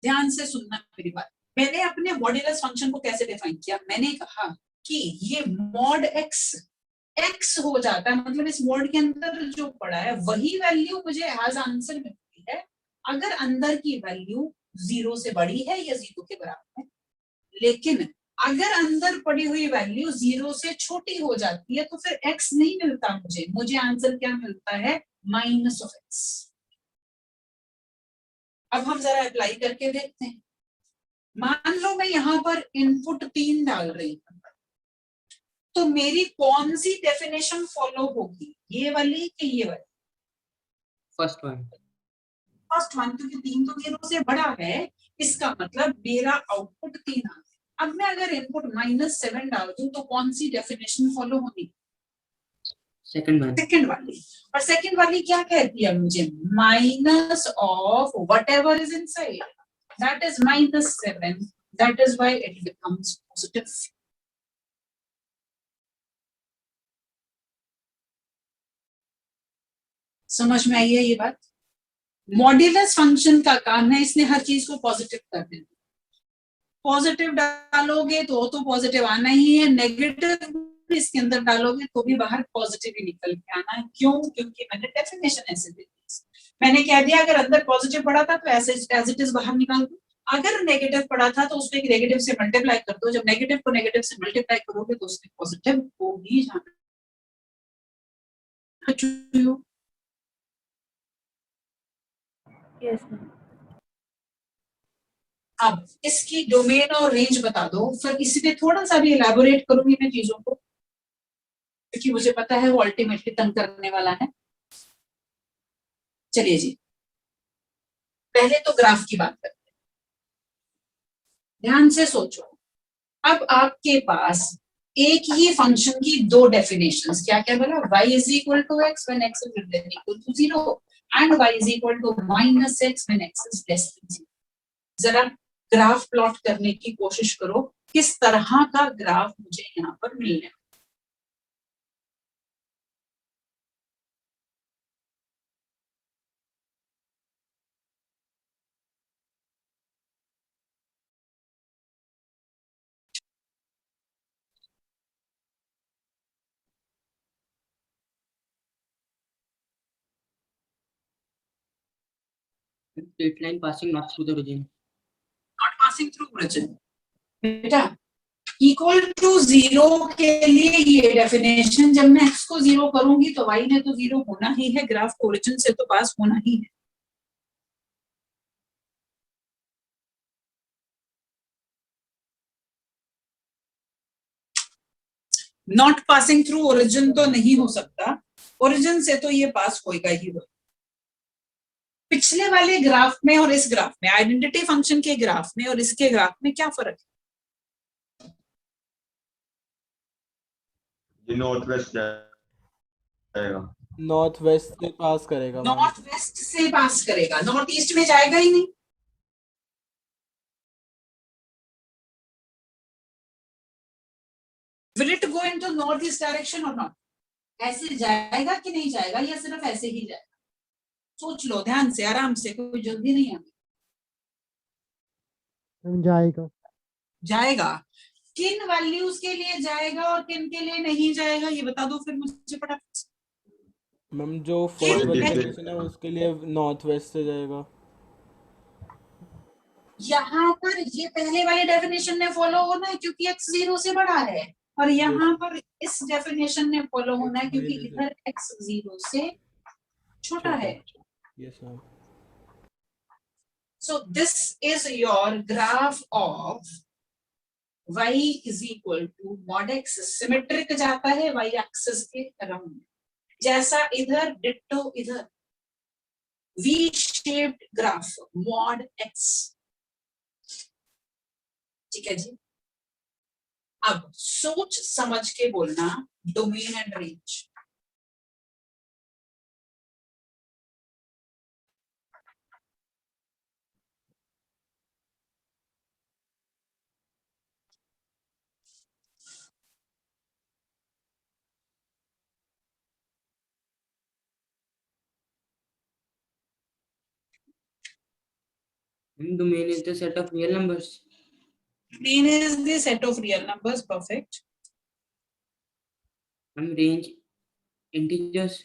[SPEAKER 1] ध्यान से सुनना मेरी बात। मैंने अपने मॉड्यूलस फंक्शन को कैसे डिफाइन किया, मैंने कहा कि ये मॉड एक्स एक्स हो जाता है, मतलब इस मॉड के अंदर जो पड़ा है वही वैल्यू मुझे एज आंसर मिलती है अगर अंदर की वैल्यू 0 से बड़ी है या 0 के बराबर है। लेकिन अगर अंदर पड़ी हुई वैल्यू 0 से छोटी हो जाती है तो फिर x नहीं मिलता, मुझे आंसर क्या मिलता है, माइनस ऑफ एक्स। अब हम जरा अप्लाई करके देखते हैं। मान लो मैं यहाँ पर इनपुट 3 डाल रही हूँ, तो मेरी कौन सी डेफिनेशन फॉलो होगी, ये वाली कि ये वाली?
[SPEAKER 3] फर्स्ट वन,
[SPEAKER 1] क्योंकि 3 तो 0 से बड़ा है, इसका मतलब मेरा आउटपुट 3 आ गया। अब मैं अगर इनपुट -7 डाल दूं तो कौन सी डेफिनेशन फॉलो होगी?
[SPEAKER 3] सेकंड वन,
[SPEAKER 1] सेकंड वाली। और सेकंड वाली क्या कहती है मुझे, minus of whatever is inside, that is -7, that is why it becomes positive. समझ में आई है ये बात? मॉड्यूलस फंक्शन का काम है इसने हर चीज को पॉजिटिव कर देना। पॉजिटिव डालोगे तो पॉजिटिव आना ही है, नेगेटिव इसके अंदर डालोगे तो भी बाहर पॉजिटिव ही निकल के आना है। क्यों? क्योंकि मैंने डेफिनेशन ऐसे दे दी। मैंने कह दिया अगर अंदर पॉजिटिव पड़ा था तो ऐसे एज इट इज बाहर निकाल दो, अगर नेगेटिव पड़ा था तो उसको नेगेटिव से मल्टीप्लाई कर दो, जब नेगेटिव को नेगेटिव से मल्टीप्लाई करोगे तो उसमें पॉजिटिव हो ही जाना।
[SPEAKER 4] Yes, ma'am.
[SPEAKER 1] अब इसकी डोमेन और रेंज बता दो, फिर इसमें थोड़ा सा भी इलेबोरेट करूंगी मैं चीजों को, क्योंकि मुझे पता है वो अल्टीमेटली तंग करने वाला है। चलिए जी, पहले तो ग्राफ की बात करते हैं। ध्यान से सोचो, अब आपके पास एक ही फंक्शन की दो डेफिनेशंस, क्या क्या बोला, y is equal to x when x is greater than equal to 0 and y is equal to minus x when x is less than 0। जरा ग्राफ प्लॉट करने की कोशिश करो, किस तरह का ग्राफ मुझे यहाँ पर मिलने।
[SPEAKER 3] Straight line passing not through the origin.
[SPEAKER 1] Not passing through origin, बेटा इक्वल टू 0 के लिए ये डेफिनेशन, जब मैं x को 0 करूंगी तो y ने तो 0 होना ही है, ग्राफ को ओरिजिन से तो पास होना ही है। नॉट पासिंग थ्रू ओरिजिन तो नहीं हो सकता, ओरिजिन से तो ये पास होएगा ही होगा। पिछले वाले ग्राफ में और इस ग्राफ में, आइडेंटिटी फंक्शन के ग्राफ में और इसके ग्राफ में क्या फर्क है?
[SPEAKER 2] ये नॉर्थ वेस्ट जाएगा,
[SPEAKER 5] नॉर्थ वेस्ट से पास करेगा मैम।
[SPEAKER 1] नॉर्थ वेस्ट से पास करेगा, नॉर्थ ईस्ट में जाएगा ही नहीं। Will it go into north east direction or not? ऐसे जाएगा कि नहीं जाएगा, या सिर्फ ऐसे ही जाएगा? सोच लो ध्यान से, आराम से, कोई जल्दी नहीं है।
[SPEAKER 6] जाएगा।
[SPEAKER 1] जाएगा, किन वैल्यूज के लिए जाएगा और किन के लिए नहीं जाएगा, ये बता दो फिर मुझे फटाफट से।
[SPEAKER 5] मैम जो फर्स्ट वाली डेफिनेशन है उसके लिए नॉर्थ वेस्ट से जाएगा।
[SPEAKER 1] यहाँ पर ये पहले वाले डेफिनेशन ने फॉलो होना है क्योंकि x 0 से बड़ा है, और यहाँ पर इस डेफिनेशन ने फॉलो होना है क्योंकि इधर x 0 से छोटा है।
[SPEAKER 5] Yes ma'am.
[SPEAKER 1] So this is your graph of y is equal to mod x symmetric जाता है y एक्सिस के अराउंड, जैसा इधर डिट्टो इधर, V shaped graph mod x। ठीक है जी, अब सोच समझ के बोलना, domain and range.
[SPEAKER 3] Domain is the set of real numbers.
[SPEAKER 1] Domain is the set of real numbers, perfect.
[SPEAKER 3] And range integers.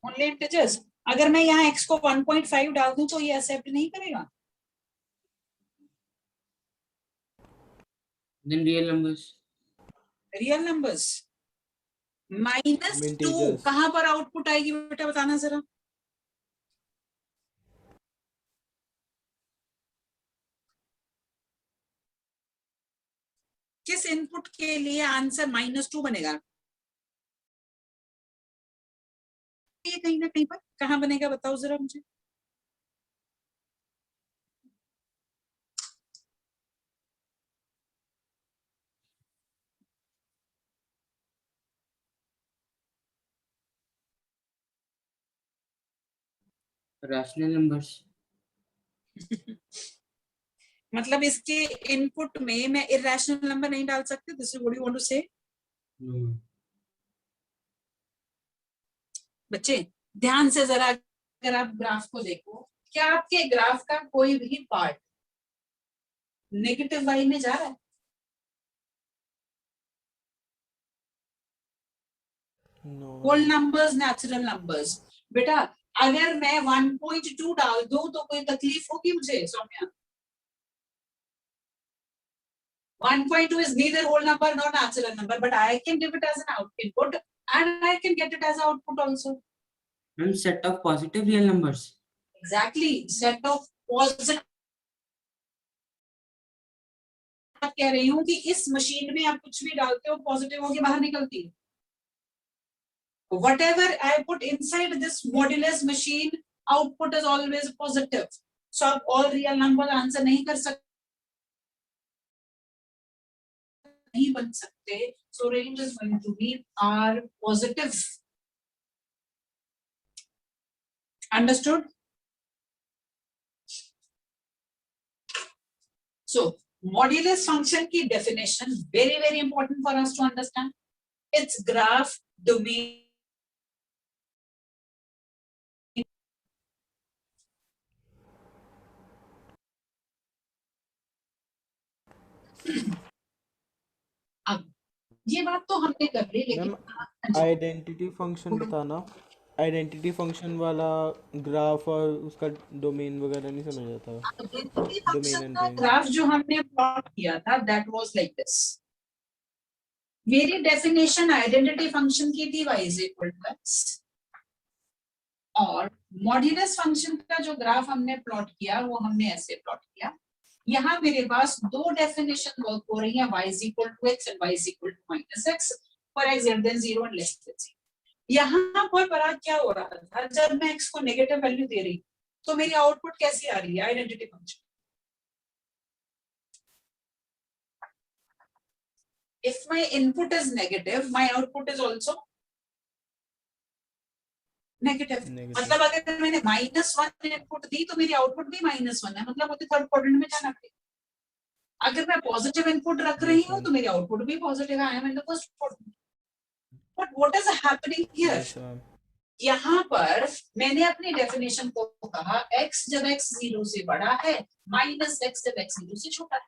[SPEAKER 1] Only integers। अगर मैं यहाँ x को 1.5 डाल दूं तो ये एक्सेप्ट नहीं करेगा।
[SPEAKER 3] Then real numbers.
[SPEAKER 1] Real numbers -2
[SPEAKER 5] Integers।
[SPEAKER 1] कहां पर आउटपुट आएगी बेटा, बताना जरा। किस इनपुट के लिए आंसर -2 बनेगा? ये कहीं ना कहीं पर कहां बनेगा, बताओ जरा मुझे।
[SPEAKER 3] Rational numbers.
[SPEAKER 1] मतलब इसके इनपुट में मैं इरेशनल नंबर नहीं डाल सकती, this is what you want to say?
[SPEAKER 3] No.
[SPEAKER 1] बच्चे ध्यान से जरा, अगर आप ग्राफ को देखो, क्या आपके ग्राफ का कोई भी पार्ट नेगेटिव वाई में जा रहा है? Whole numbers, natural numbers. बेटा अगर मैं 1.2 डाल दूं तो कोई तकलीफ होगी मुझे Saumya? 1.2 is neither whole number nor natural number, but I can give it as an input and I can get it as an output also.
[SPEAKER 3] And set of positive real numbers.
[SPEAKER 1] Exactly, set of positive कह रही हूँ कि इस मशीन में आप कुछ भी डालते हो पॉजिटिव होके बाहर निकलती है. Whatever I put inside this modulus machine, output is always positive. So आप all real number आंसर नहीं कर सकते, नहीं बन सकते. So range is going to be R positive. Understood? So modulus function की definition very very important for us to understand. Its graph, domain. अब ये बात तो हमने कर ली, लेकिन
[SPEAKER 5] मैम आइडेंटिटी फंक्शन बताना. आइडेंटिटी फंक्शन वाला ग्राफ और उसका डोमेन वगैरह नहीं समझ आता.
[SPEAKER 1] आइडेंटिटी
[SPEAKER 5] डोमेन
[SPEAKER 1] फंक्शन
[SPEAKER 5] एंड
[SPEAKER 1] का
[SPEAKER 5] रेंज.
[SPEAKER 1] ग्राफ जो हमने प्लॉट किया था दैट वाज लाइक दिस. मेरी डेफिनेशन आइडेंटिटी फंक्शन की थी y is equal to x, और मॉड्यूलस फंक्शन का जो ग्राफ हमने प्लॉट किया वो हमने ऐसे प्लॉट किया. यहाँ मेरे पास दो डेफिनेशन वर्क हो रही है, y is equal to x and y is equal to minus x for x greater than 0 and less than 0. यहाँ पर क्या हो रहा था, जब मैं x को नेगेटिव वैल्यू दे रही तो मेरी आउटपुट कैसी आ रही है, identity function. If my input is negative, my output is also negative.
[SPEAKER 5] Negative.
[SPEAKER 1] मतलब अगर मैंने -1 इनपुट दी तो मेरी आउटपुट भी -1 है, मतलब मुझे थर्ड क्वाड्रेंट में जाना पड़ेगा. अगर मैं पॉजिटिव इनपुट रख रही हूँ तो मेरी आउटपुट भी पॉजिटिव है. I am in the first quadrant. But what is happening here?
[SPEAKER 5] Yes, ma'am.
[SPEAKER 1] यहाँ पर मैंने अपनी डेफिनेशन को कहा x जब x 0 से बड़ा है, -x जब x 0 से छोटा है.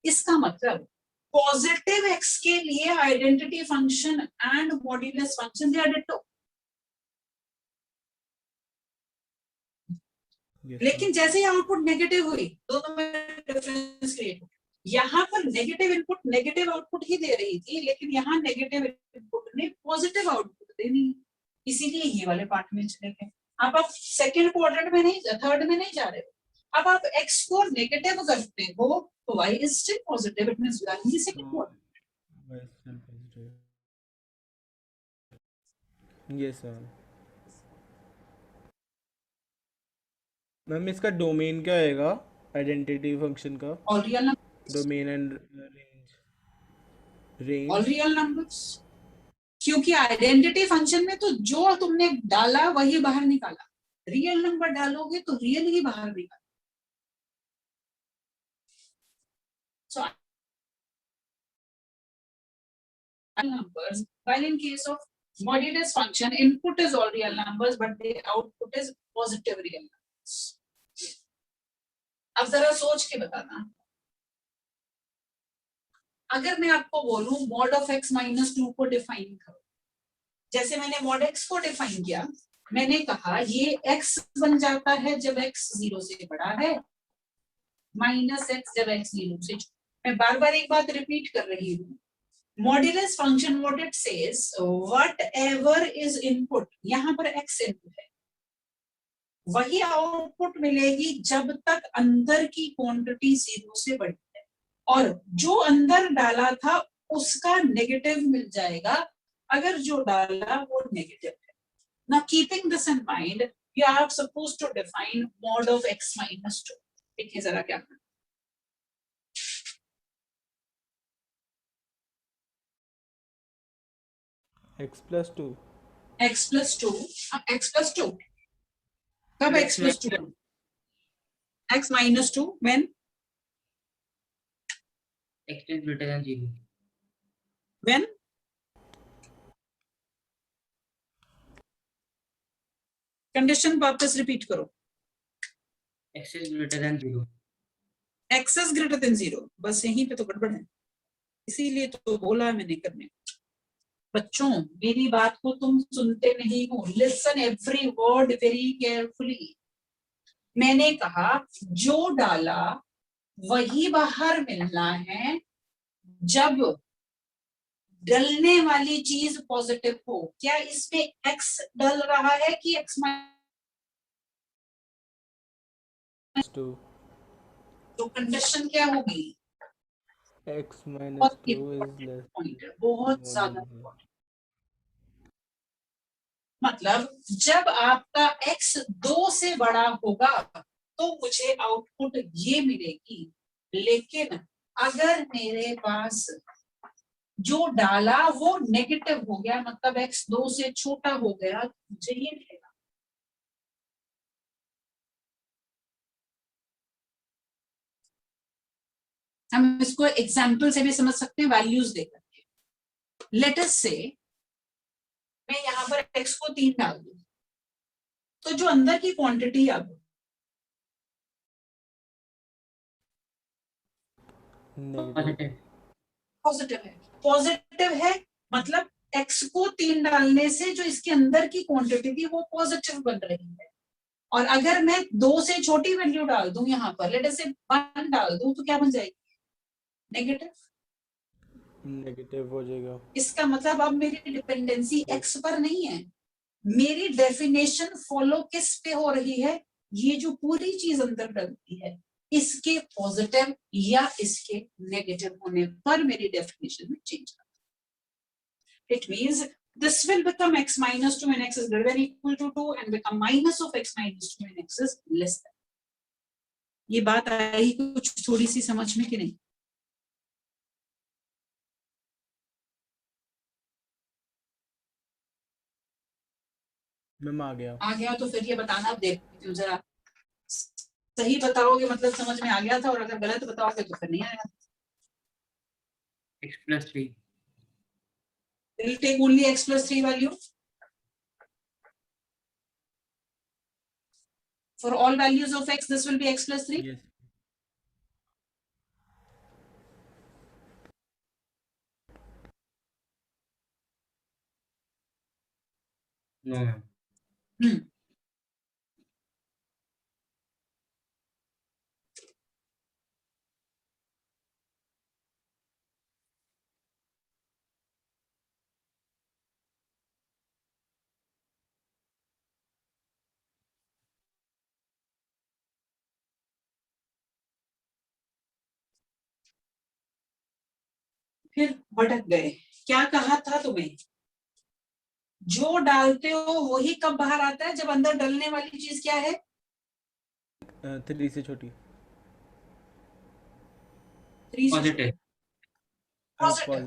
[SPEAKER 1] इसका मतलब पॉजिटिव x के लिए identity function and modulus function they are ditto.
[SPEAKER 5] Yes,
[SPEAKER 1] लेकिन जैसे ही आउटपुट नेगेटिव हुई दोनों में डिफरेंस क्रिएट हो. यहाँ पर नेगेटिव इनपुट नेगेटिव आउटपुट ही दे रही थी, लेकिन यहाँ नेगेटिव इनपुट ने पॉजिटिव आउटपुट देनी, इसीलिए ये वाले पार्ट में चले गए. अब आप सेकंड क्वाड्रेंट में नहीं, थर्ड में नहीं जा रहे हो. अब आप x को नेगेटिव करते हो तो y is still positive, it means we are in the second quadrant.
[SPEAKER 5] Y is still positive. Yes, ma'am. Ma'am इसका डोमेन क्या आएगा आइडेंटिटी फंक्शन का?
[SPEAKER 1] All real numbers.
[SPEAKER 5] Domain and range.
[SPEAKER 1] All real numbers. क्योंकि आइडेंटिटी फंक्शन में तो जो तुमने डाला वही बाहर निकाला. रियल नंबर डालोगे तो रियल ही बाहर निकाला. So numbers, while in case of modulus function, input is all real numbers, but the output is positive real numbers. अब जरा सोच के बताना, अगर मैं आपको बोलूं मॉड ऑफ x -2 को डिफाइन करो, जैसे मैंने मॉड x को डिफाइन किया, मैंने कहा ये x बन जाता है जब x 0 से बड़ा है, -x जब x 0 से छोटा. मैं बार बार एक बात रिपीट कर रही हूँ. Modulus function what it says, whatever is input, यहाँ पर x इनपुट है, वही आउटपुट मिलेगी जब तक अंदर की क्वांटिटी 0 से बड़ी है, और जो अंदर डाला था उसका नेगेटिव मिल जाएगा अगर जो डाला वो नेगेटिव है. Now keeping this in mind, you are supposed to define mod of x -2. देखिए जरा क्या करना.
[SPEAKER 5] x plus 2.
[SPEAKER 1] x plus 2, x plus 2, कब x plus 2? x minus 2 when
[SPEAKER 3] x is greater than 0.
[SPEAKER 1] when condition वापस रिपीट करो.
[SPEAKER 3] x is greater than 0.
[SPEAKER 1] x is greater than 0. बस यहीं पे तो गड़बड़ है, इसीलिए तो बोला मैंने करने को. बच्चों मेरी बात को तुम सुनते नहीं हो. Listen every word very carefully. मैंने कहा जो डाला वही बाहर मिलना है जब डलने वाली चीज पॉजिटिव हो. क्या इसमें x डल रहा है कि x -2? तो कंडीशन क्या होगी,
[SPEAKER 5] x minus
[SPEAKER 1] बहुत
[SPEAKER 5] 2 is
[SPEAKER 1] important
[SPEAKER 5] less
[SPEAKER 1] point है, बहुत
[SPEAKER 5] more
[SPEAKER 1] ज्यादा
[SPEAKER 5] than
[SPEAKER 1] important। मतलब जब आपका x 2 से बड़ा होगा तो मुझे आउटपुट ये मिलेगी, लेकिन अगर मेरे पास जो डाला वो नेगेटिव हो गया, मतलब x 2 से छोटा हो गया, तो मुझे ये मिलेगा। हम इसको एग्जाम्पल से भी समझ सकते हैं, वैल्यूज देकर के। लेट अस से मैं यहाँ पर x को 3 डाल दूं, तो जो अंदर की क्वांटिटी अब
[SPEAKER 5] negative
[SPEAKER 3] पॉजिटिव
[SPEAKER 1] पॉजिटिव है, मतलब x को 3 डालने से जो इसके अंदर की क्वांटिटी थी वो पॉजिटिव बन रही है। और अगर मैं 2 से छोटी वैल्यू डाल दूं यहाँ पर, लेट अस से 1 डाल दूं, तो क्या बन जाएगी? नेगेटिव।
[SPEAKER 5] नेगेटिव हो जाएगा।
[SPEAKER 1] इसका मतलब अब मेरी डिपेंडेंसी x पर नहीं है, मेरी डेफिनेशन फॉलो किस पे हो रही है? ये जो पूरी चीज अंदर डलती है इसके पॉजिटिव या इसके नेगेटिव होने पर मेरी डेफिनेशन में चेंज आता है। It means this will become x minus 2 when x is greater than or equal to 2 and become minus of x minus 2 when x is less than। ये बात आई कुछ थोड़ी सी समझ में कि नहीं?
[SPEAKER 5] मैम आ गया।
[SPEAKER 1] आ गया तो फिर ये बताना, अब देखती हूँ जरा सही बताओगे मतलब समझ में आ गया था, और अगर गलत बताओगे तो फिर नहीं आएगा।
[SPEAKER 3] x plus 3
[SPEAKER 1] We'll take only x plus 3 value. For all values of x, this will be x plus 3.
[SPEAKER 5] Yes.
[SPEAKER 3] no ma'am
[SPEAKER 1] फिर भटक गए। क्या कहा था तुम्हें? जो डालते हो वही कब बाहर आता है? जब अंदर डलने वाली चीज क्या है?
[SPEAKER 5] 3 से छोटी।
[SPEAKER 1] 3 से
[SPEAKER 3] पॉजिटिव
[SPEAKER 1] पॉजिटिव।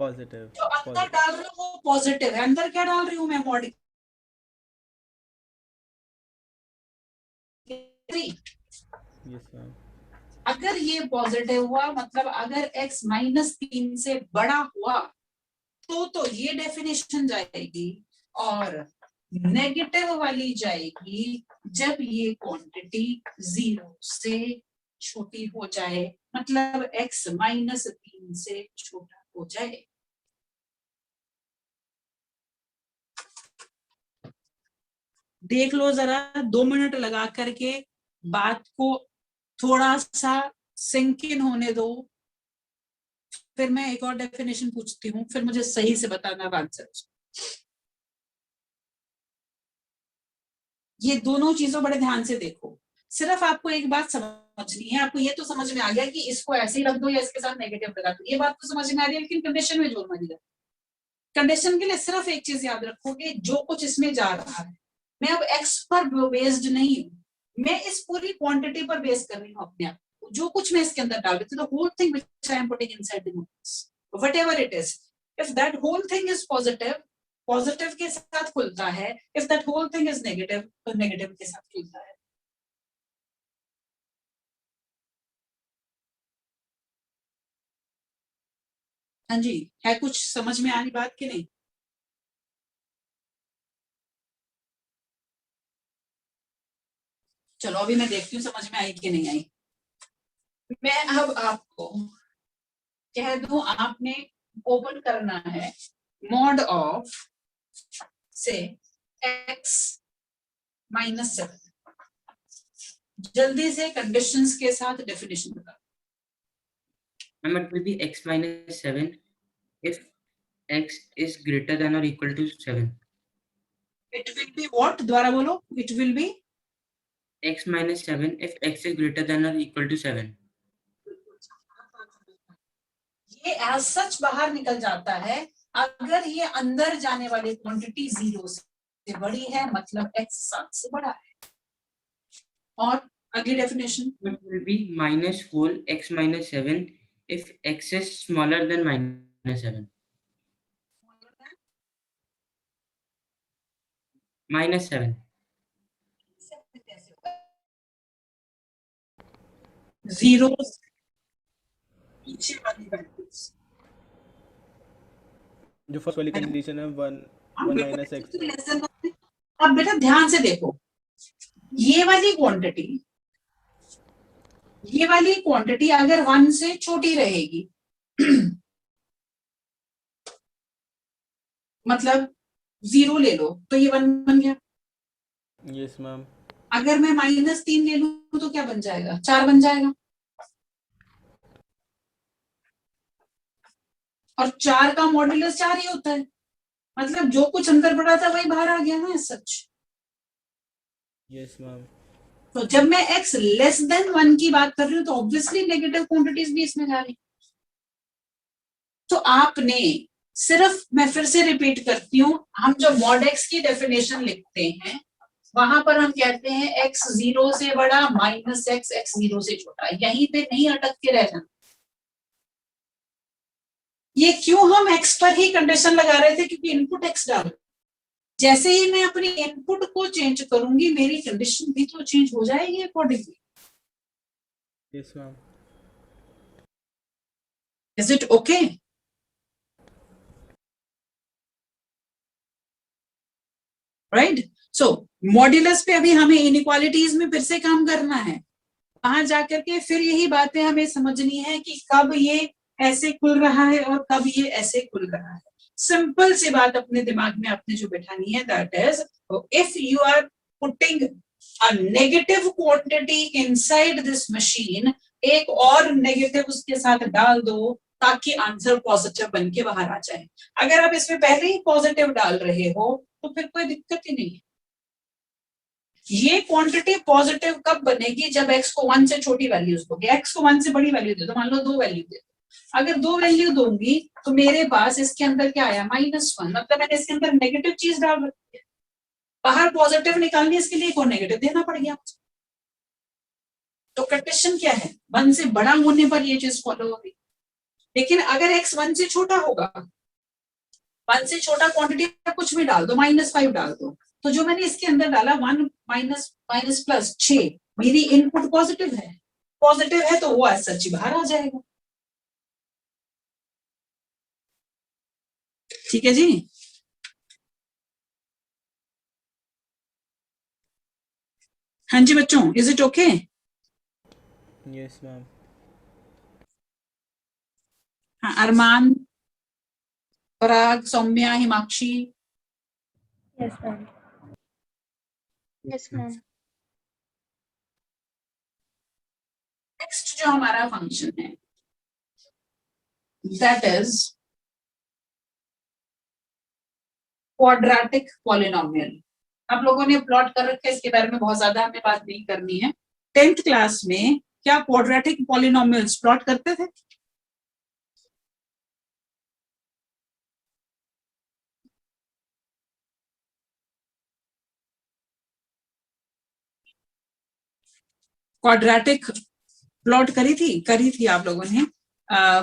[SPEAKER 5] पॉजिटिव
[SPEAKER 1] जो अंदर डाल रहे हो वो पॉजिटिव है। अंदर क्या डाल रही हूँ मैं? मॉड 3।
[SPEAKER 5] Yes ma'am.
[SPEAKER 1] अगर ये पॉजिटिव हुआ, मतलब अगर x माइनस 3 से बड़ा हुआ तो ये डेफिनेशन जाएगी, और नेगेटिव वाली जाएगी जब ये क्वांटिटी 0 से छोटी हो जाए, मतलब x माइनस 3 से छोटा हो जाए। देख लो जरा, 2 मिनट लगा करके बात को थोड़ा सा सिंक इन होने दो, फिर मैं एक और डेफिनेशन पूछती हूँ, फिर मुझे सही से बताना आंसर। ये दोनों चीजों बड़े ध्यान से देखो। सिर्फ आपको एक बात समझनी है, आपको ये तो समझ में आ गया कि इसको ऐसे ही रख दो या इसके साथ नेगेटिव लगा दो, ये बात तो समझ में आ रही है, लेकिन कंडीशन में जोर मत दो। कंडीशन के लिए सिर्फ एक चीज याद रखोगे, जो कुछ इसमें जा रहा है, मैं अब एक्स पर बेस्ड नहीं हूं, मैं इस पूरी क्वांटिटी पर बेस कर रही हूँ अपने आप को। जो कुछ मैं इसके अंदर डाल रही हूँ, whole thing which I am putting inside the notes, whatever it is, if that whole thing is positive, positive के साथ खुलता है, if that whole thing is negative, तो नेगेटिव के साथ खुलता है। हाँ जी, है कुछ समझ में आनी बात कि नहीं? चलो अभी मैं देखती हूँ समझ में आई कि नहीं आई। मैं अब आपको कह दूं, आपने ओपन करना है मॉड ऑफ से x माइनस 7, जल्दी से कंडीशंस के साथ डेफिनेशन बता।
[SPEAKER 3] ma'am it will be x minus 7 if x is greater than or equal to 7
[SPEAKER 1] it will be what? दोबारा बोलो। It will B
[SPEAKER 3] x minus 7 if x is greater than or equal to 7
[SPEAKER 1] ये एज सच बाहर निकल जाता है अगर ये अंदर जाने वाली क्वांटिटी 0 से बड़ी है, मतलब x 7 से बड़ा है। और अगली definition,
[SPEAKER 3] It will be minus whole x minus 7 if x is smaller than minus 7. Minus 7.
[SPEAKER 1] 0 पीछे वाली वैल्यूज।
[SPEAKER 5] जो फर्स्ट वाली कंडीशन है 1 माइनस एक्स।
[SPEAKER 1] अब बेटा ध्यान से देखो, ये वाली क्वांटिटी अगर 1 से छोटी रहेगी मतलब 0 ले लो तो ये 1 बन गया।
[SPEAKER 5] Yes ma'am.
[SPEAKER 1] अगर मैं -3 ले लूं तो क्या बन जाएगा, 4 बन जाएगा। और 4 का मॉड्यूलस 4 ही होता है, मतलब जो कुछ अंदर पड़ा था वही बाहर आ गया ना सच।
[SPEAKER 5] Yes ma'am.
[SPEAKER 1] तो जब मैं x लेस देन 1 की बात कर रही हूँ तो ऑब्वियसली नेगेटिव क्वांटिटीज भी इसमें जा रही। तो आपने सिर्फ, मैं फिर से रिपीट करती हूँ, हम जो मॉड x की डेफिनेशन लिखते हैं वहां पर हम कहते हैं x 0 से बड़ा माइनस x 0 से छोटा। यहीं पे नहीं अटक के रह जाना। ये क्यों हम x पर ही कंडीशन लगा रहे थे, क्योंकि इनपुट x डाल, जैसे ही मैं अपनी इनपुट को चेंज करूंगी मेरी कंडीशन भी तो चेंज हो जाएगी accordingly.
[SPEAKER 5] Yes ma'am.
[SPEAKER 1] Is it okay? Right. So modulus पे अभी हमें इनइक्वालिटीज में फिर से काम करना है। वहां जाकर के फिर यही बातें हमें समझनी है कि कब ये ऐसे खुल रहा है और कब ये ऐसे खुल रहा है। सिंपल सी बात अपने दिमाग में आपने जो बैठानी है, that is if you are putting a negative quantity inside this machine, एक और नेगेटिव उसके साथ डाल दो ताकि आंसर पॉजिटिव बन के बाहर आ जाए। अगर आप इसमें पहले ही पॉजिटिव डाल रहे हो तो फिर कोई दिक्कत ही नहीं है। ये क्वांटिटी पॉजिटिव कब बनेगी, जब x को 1 से छोटी वैल्यूज दोगे। x को 1 से बड़ी वैल्यू दे दो, मान लो 2 वैल्यू दे दो। अगर 2 वैल्यू दूंगी तो मेरे पास इसके अंदर क्या आया, -1, मतलब मैंने इसके अंदर नेगेटिव चीज डाल रखी है। बाहर पॉजिटिव निकालनी, इसके लिए को नेगेटिव देना पड़ गया। तो कंडीशन क्या है, 1 से बड़ा होने पर ये चीज फॉलो होगी। लेकिन अगर x 1 से छोटा होगा, 1 से छोटा क्वांटिटी कुछ भी डाल दो, -5 डाल दो, तो जो मैंने इसके अंदर डाला 1 माइनस प्लस 6, मेरी इनपुट पॉजिटिव है तो वो ऐसा सच बाहर आ जाएगा। ठीक है जी। हाँ जी बच्चों, is it okay?
[SPEAKER 5] Yes ma'am.
[SPEAKER 1] हाँ, Armaan, Parag, Saumya, Himakshi.
[SPEAKER 4] Yes ma'am. Yes ma'am.
[SPEAKER 1] Next जो हमारा फंक्शन है दैट इज क्वाड्रेटिक पॉलिनोमियल। आप लोगों ने प्लॉट कर रखा है, इसके बारे में बहुत ज्यादा हमें बात नहीं करनी है। 10th क्लास में क्या क्वाड्रेटिक पॉलिनोमियल्स प्लॉट करते थे? क्वाड्रेटिक प्लॉट करी थी आप लोगों ने।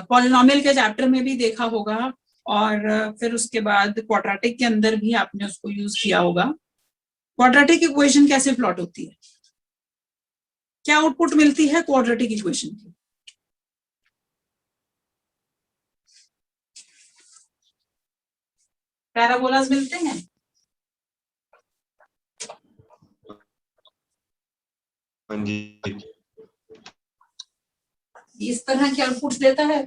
[SPEAKER 1] पॉलिनोमियल के चैप्टर में भी देखा होगा, और फिर उसके बाद क्वाड्रेटिक के अंदर भी आपने उसको यूज किया होगा। क्वाड्रेटिक इक्वेशन कैसे प्लॉट होती है, क्या आउटपुट मिलती है क्वाड्रेटिक इक्वेशन की? पैराबोलास मिलते हैं।
[SPEAKER 2] हाँ जी।
[SPEAKER 1] इस तरह के आउटपुट देता है।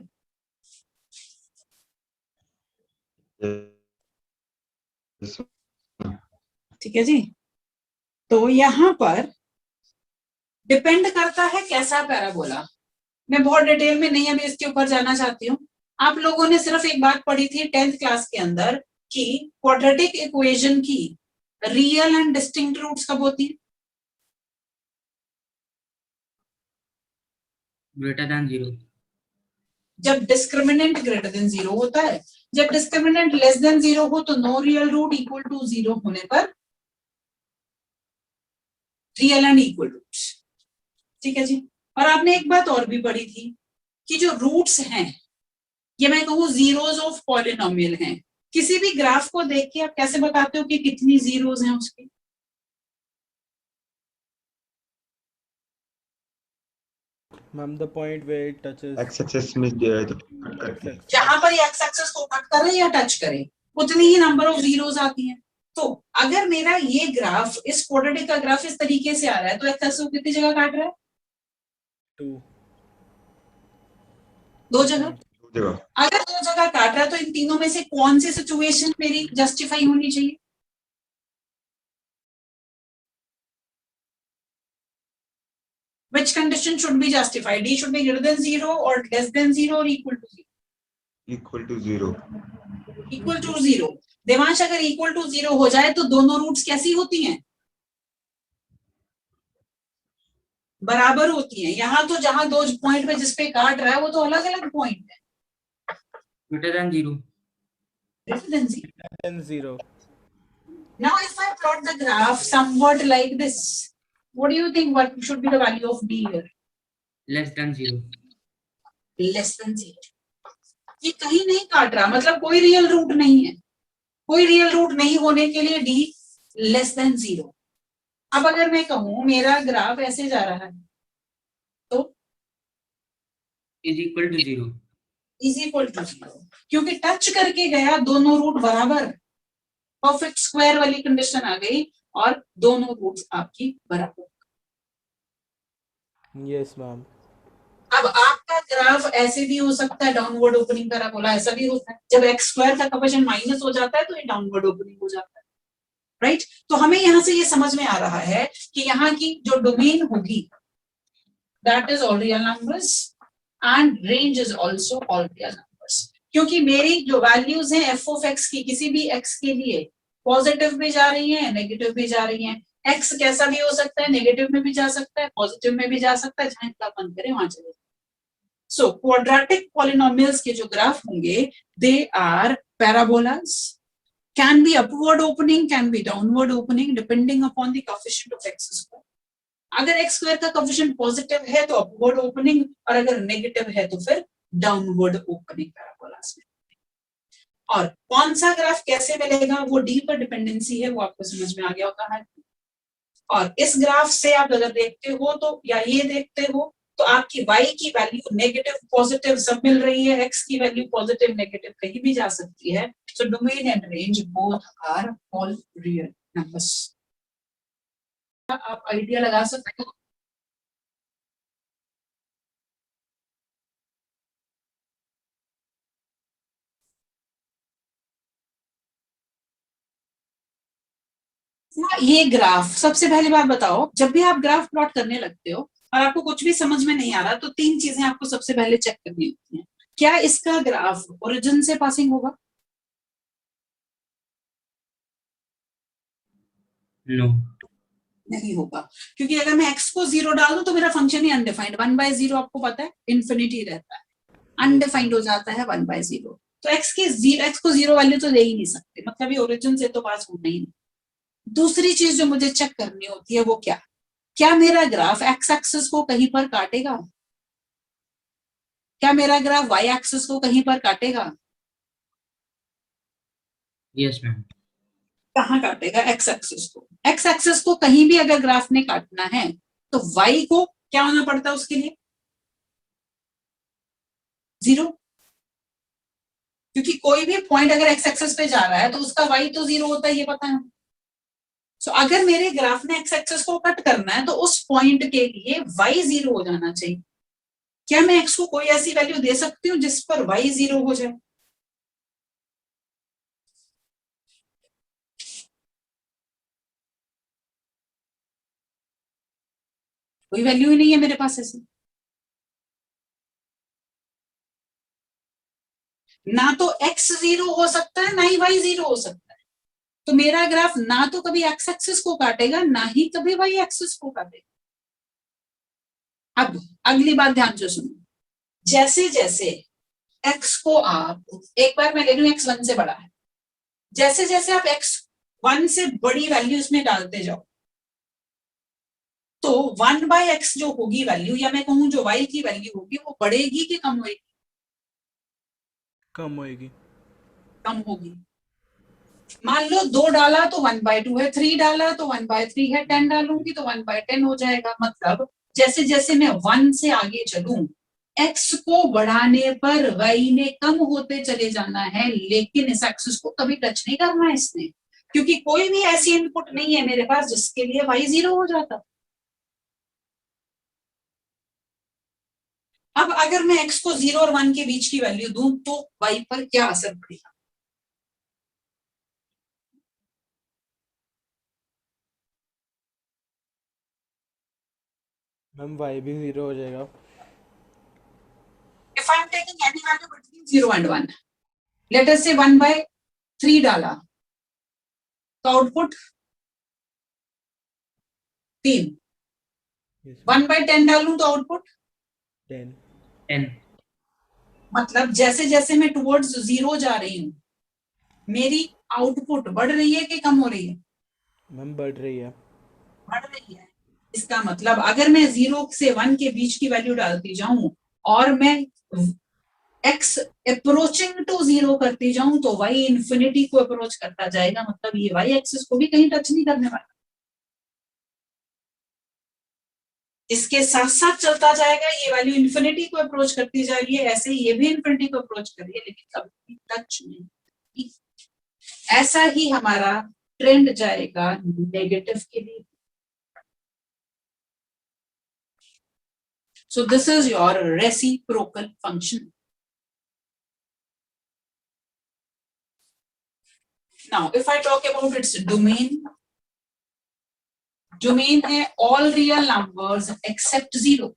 [SPEAKER 2] Yes.
[SPEAKER 1] ठीक है जी। तो यहां पर डिपेंड करता है कैसा पैराबोला। मैं बहुत डिटेल में नहीं अभी इसके ऊपर जाना चाहती हूँ। आप लोगों ने सिर्फ एक बात पढ़ी थी 10th क्लास के अंदर कि क्वाड्रेटिक इक्वेशन की रियल एंड डिस्टिंक्ट रूट्स कब होती है?
[SPEAKER 3] Greater than 0.
[SPEAKER 1] जब डिस्क्रिमिनेंट ग्रेटर देन 0 होता है, जब डिस्क्रिमिनेंट लेस देन 0 हो तो no real root equal to 0 होने पर रियल एंड इक्वल रूट्स। ठीक है जी। और आपने एक बात और भी पढ़ी थी कि जो रूट्स हैं ये मैं कहूँ जीरोस ऑफ पॉलिनोमियल हैं। किसी भी ग्राफ को देख के आप कैसे बताते हो कि कितनी जीरोस हैं उसकी?
[SPEAKER 5] Ma'am the point where it touches
[SPEAKER 2] x axis में
[SPEAKER 1] जहां पर एक्स एक्सेस को कट करे या टच करे उतनी ही नंबर ऑफ जीरोस आती हैं। तो अगर मेरा ये ग्राफ इस क्वाड्रेटिक का ग्राफ इस तरीके से आ रहा है तो एक्स एक्सेस को कितनी जगह काट रहा है?
[SPEAKER 5] 2
[SPEAKER 1] दो जगह।
[SPEAKER 2] जगह
[SPEAKER 1] अगर दो जगह काट रहा है तो इन तीनों में से कौन सी सिचुएशन मेरी जस्टिफाई होनी चाहिए? Which condition should be justified? D should be greater than 0 or less than 0 or equal to 0?
[SPEAKER 2] Equal to 0
[SPEAKER 1] Equal to 0. Devansh अगर equal to 0 हो जाए तो दोनों रूट्स कैसी होती हैं? बराबर होती हैं। यहाँ तो जहां दो पॉइंट पे जिसपे काट रहा है वो तो अलग अलग पॉइंट है।
[SPEAKER 3] Greater than 0.
[SPEAKER 1] Greater than 0.
[SPEAKER 5] and 0.
[SPEAKER 1] Now if I plot the graph somewhat like this, what do you think what should be the value of D here?
[SPEAKER 3] Less than 0.
[SPEAKER 1] Less than 0. ये कहीं नहीं काट रहा, मतलब कोई रियल रूट नहीं है। कोई रियल रूट नहीं होने के लिए D लेस देन 0। अब अगर मैं कहूं मेरा ग्राफ ऐसे जा रहा है तो
[SPEAKER 3] Is equal to 0.
[SPEAKER 1] Is equal to 0, क्योंकि टच करके गया दोनों रूट बराबर, परफेक्ट स्क्वायर वाली कंडीशन आ गई और दोनों रूट्स आपकी बराबर।
[SPEAKER 5] Yes ma'am.
[SPEAKER 1] अब आपका ग्राफ ऐसे भी हो सकता है, डाउनवर्ड ओपनिंग पैराबोला ऐसा भी होता है। जब एक्स स्क्वायर का कोएफिशिएंट माइनस हो जाता है तो ये डाउनवर्ड ओपनिंग हो जाता है, राइट। तो हमें यहाँ से ये समझ में आ रहा है कि यहाँ की जो डोमेन होगी that is all real numbers and range is also all real numbers, क्योंकि मेरी जो वैल्यूज हैं एफ ऑफ एक्स की किसी भी एक्स के लिए पॉजिटिव भी जा रही हैं नेगेटिव भी जा रही हैं। एक्स कैसा भी हो सकता है, नेगेटिव में भी जा सकता है पॉजिटिव में भी जा सकता है, जहां इतना मन करे वहां चले। सो क्वाड्रेटिक पॉलिनोमियल्स के जो ग्राफ होंगे they are parabolas, can be upward opening, can be downward opening depending upon the coefficient of x square. अगर x square का coefficient positive है तो upward opening और अगर negative है तो फिर downward opening parabolas में। और कौन सा ग्राफ कैसे मिलेगा वो D पर डिपेंडेंसी है, वो आपको समझ में आ गया होगा है। और इस ग्राफ से आप अगर देखते हो तो या ये देखते हो तो आपकी y की वैल्यू नेगेटिव पॉजिटिव सब मिल रही है, x की वैल्यू पॉजिटिव नेगेटिव कहीं भी जा सकती है। So domain and range both are all real numbers. आप आइडिया लगा सकते हो। ये ग्राफ, सबसे पहली बात बताओ, जब भी आप ग्राफ प्लॉट करने लगते हो और आपको कुछ भी समझ में नहीं आ रहा तो तीन चीजें आपको सबसे पहले चेक करनी होती हैं। क्या इसका ग्राफ ओरिजिन से पासिंग होगा?
[SPEAKER 3] No.
[SPEAKER 1] नहीं होगा, क्योंकि अगर मैं x को 0 डाल दूं तो मेरा फंक्शन ही अनडिफाइंड 1/0 आपको पता है इन्फिनिटी रहता है, अनडिफाइंड हो जाता है 1/0। तो x को 0 वैल्यू तो ले ही नहीं सकते, मतलब ये ओरिजिन से तो पास होना ही नहीं। दूसरी चीज जो मुझे चेक करनी होती है वो क्या मेरा ग्राफ एक्स एक्सिस को कहीं पर काटेगा? क्या मेरा ग्राफ वाई एक्सिस को कहीं पर काटेगा?
[SPEAKER 3] Yes ma'am.
[SPEAKER 1] कहाँ काटेगा? एक्स एक्सिस को। एक्स एक्सिस को कहीं भी अगर ग्राफ ने काटना है तो वाई को क्या होना पड़ता है उसके लिए? 0, क्योंकि कोई भी पॉइंट अगर एक्स एक्सिस पे जा रहा है तो उसका वाई तो 0 होता है, ये पता है। सो अगर मेरे ग्राफ ने एक्स एक्सिस को कट करना है तो उस पॉइंट के लिए वाई 0 हो जाना चाहिए। क्या मैं एक्स को कोई ऐसी वैल्यू दे सकती हूँ जिस पर वाई 0 हो जाए? कोई वैल्यू ही नहीं है मेरे पास ऐसी। ना तो x 0 हो सकता है ना ही y 0 हो सकता है। तो मेरा ग्राफ ना तो कभी x एक्सिस को काटेगा ना ही कभी y एक्सिस को काटेगा। अब अगली बात ध्यान से सुनो, जैसे जैसे x को आप एक बार मैं ले रही हूँ x 1 से बड़ा है, जैसे जैसे आप x 1 से बड़ी वैल्यू इसमें डालते जाओ तो 1/x जो होगी वैल्यू, या मैं कहूँ जो y की वैल्यू होगी, वो बढ़ेगी कि कम होगी?
[SPEAKER 5] कम होएगी।
[SPEAKER 1] कम होगी। मान लो 2 डाला तो 1/2 है, 3 डाला तो 1/3 है, 10 डालूंगी तो 1/10 हो जाएगा। मतलब जैसे जैसे मैं 1 से आगे चलूं, x को बढ़ाने पर y ने कम होते चले जाना है, लेकिन इस एक्सिस को कभी टच नहीं करना है इसने, क्योंकि कोई भी ऐसी इनपुट नहीं है मेरे पास जिसके लिए y 0 हो जाता। अब अगर मैं x को 0 और 1 के बीच की वैल्यू दूं तो y पर क्या असर पड़ेगा?
[SPEAKER 5] मैम y भी 0 हो जाएगा।
[SPEAKER 1] If I am taking any value between 0 and 1, let us say 1/3 डाला तो आउटपुट 3,
[SPEAKER 5] Yes,
[SPEAKER 1] 1/10 डालूं तो आउटपुट
[SPEAKER 5] 10।
[SPEAKER 3] 10.
[SPEAKER 1] मतलब जैसे जैसे मैं टुवर्ड्स 0 जा रही हूँ, मेरी आउटपुट बढ़ रही है कि कम हो रही है?
[SPEAKER 5] मैम बढ़ रही है।
[SPEAKER 1] बढ़ रही है। इसका मतलब अगर मैं 0 से 1 के बीच की वैल्यू डालती जाऊं और मैं x अप्रोचिंग टू 0 करती जाऊं तो y इंफिनिटी को अप्रोच करता जाएगा, मतलब ये y एक्सिस को भी कहीं टच नहीं करने वाला, इसके साथ साथ चलता जाएगा। ये वैल्यू इंफिनिटी को अप्रोच करती जा रही है, ऐसे ही ये भी इंफिनिटी को अप्रोच कर रही है, लेकिन कभी टच नहीं। ऐसा ही हमारा ट्रेंड जाएगा नेगेटिव के लिए। So this is your reciprocal function. Now, if I talk about its domain, domain है all real numbers except 0.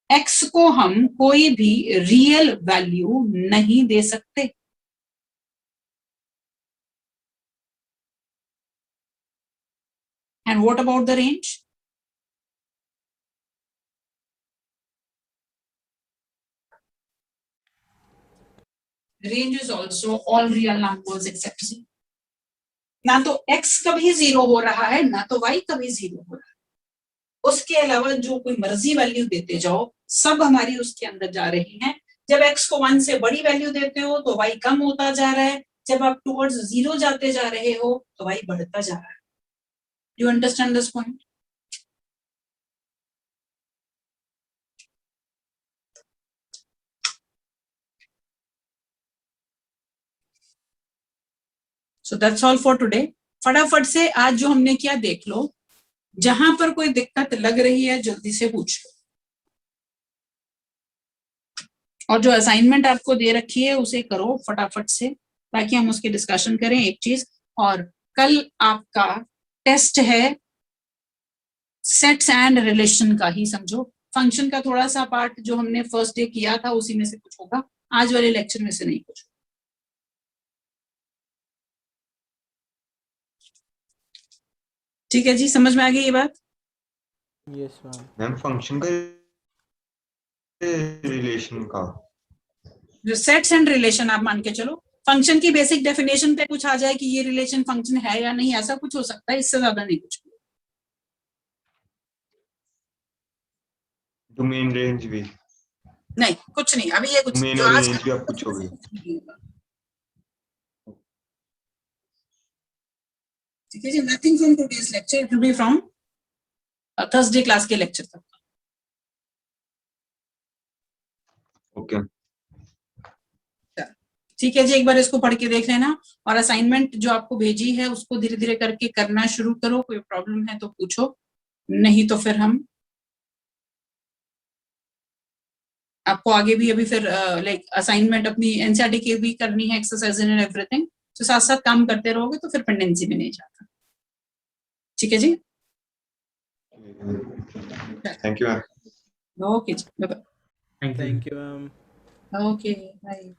[SPEAKER 1] x को हम कोई भी रियल वैल्यू नहीं दे सकते। And what about the range? Range is also all real numbers except 0. ना तो x कभी 0 हो रहा है, ना तो y कभी 0 हो रहा है। उसके अलावा जो कोई मर्जी वैल्यू देते जाओ, सब हमारी उसके अंदर जा रही हैं। जब x को 1 से बड़ी वैल्यू देते हो तो y कम होता जा रहा है, जब आप टुवर्ड्स 0 जाते जा रहे हो तो y बढ़ता जा रहा है। You understand this point? So that's all for today. फटाफट से आज जो हमने किया देख लो, जहां पर कोई दिक्कत लग रही है जल्दी से पूछ लो, और जो असाइनमेंट आपको दे रखी है उसे करो फटाफट से, ताकि हम उसकी डिस्कशन करें एक चीज। और कल आपका टेस्ट है सेट्स एंड रिलेशन का ही, समझो फंक्शन का थोड़ा सा पार्ट जो हमने फर्स्ट डे किया था उसी में से कुछ होगा, आज वाले लेक्चर में से नहीं कुछ। ठीक है जी, समझ में आ गई ये बात?
[SPEAKER 5] Yes ma'am.
[SPEAKER 2] मैम फंक्शन का रिलेशन का
[SPEAKER 1] जो सेट्स एंड रिलेशन आप मान के चलो, फंक्शन की बेसिक डेफिनेशन पे कुछ आ जाए कि ये रिलेशन फंक्शन है या नहीं, ऐसा कुछ हो सकता है, इससे ज्यादा नहीं कुछ।
[SPEAKER 2] डोमेन रेंज भी,
[SPEAKER 1] नहीं कुछ नहीं, अभी ये कुछ
[SPEAKER 2] डोमेन
[SPEAKER 1] जो
[SPEAKER 2] और
[SPEAKER 1] आज
[SPEAKER 2] रेंज भी आप पूछोगे।
[SPEAKER 1] ठीक है जी, nothing from today's lecture, it will be from Thursday class के लेक्चर तक।
[SPEAKER 2] ओके
[SPEAKER 1] ठीक है जी, एक बार इसको पढ़ के देख लेना, और असाइनमेंट जो आपको भेजी है उसको धीरे धीरे करके करना शुरू करो। कोई प्रॉब्लम है तो पूछो, नहीं तो फिर हम आपको आगे भी अभी फिर लाइक असाइनमेंट अपनी एनसीईआरटी की भी करनी है, एक्सरसाइज एंड एवरीथिंग, तो साथ साथ काम करते रहोगे तो फिर पेंडेंसी में नहीं जाता। ठीक है जी,
[SPEAKER 2] थैंक यू।
[SPEAKER 1] ओके जी, bye
[SPEAKER 3] Thank you.
[SPEAKER 5] Thank you ma'am.
[SPEAKER 1] Bye. Okay bye.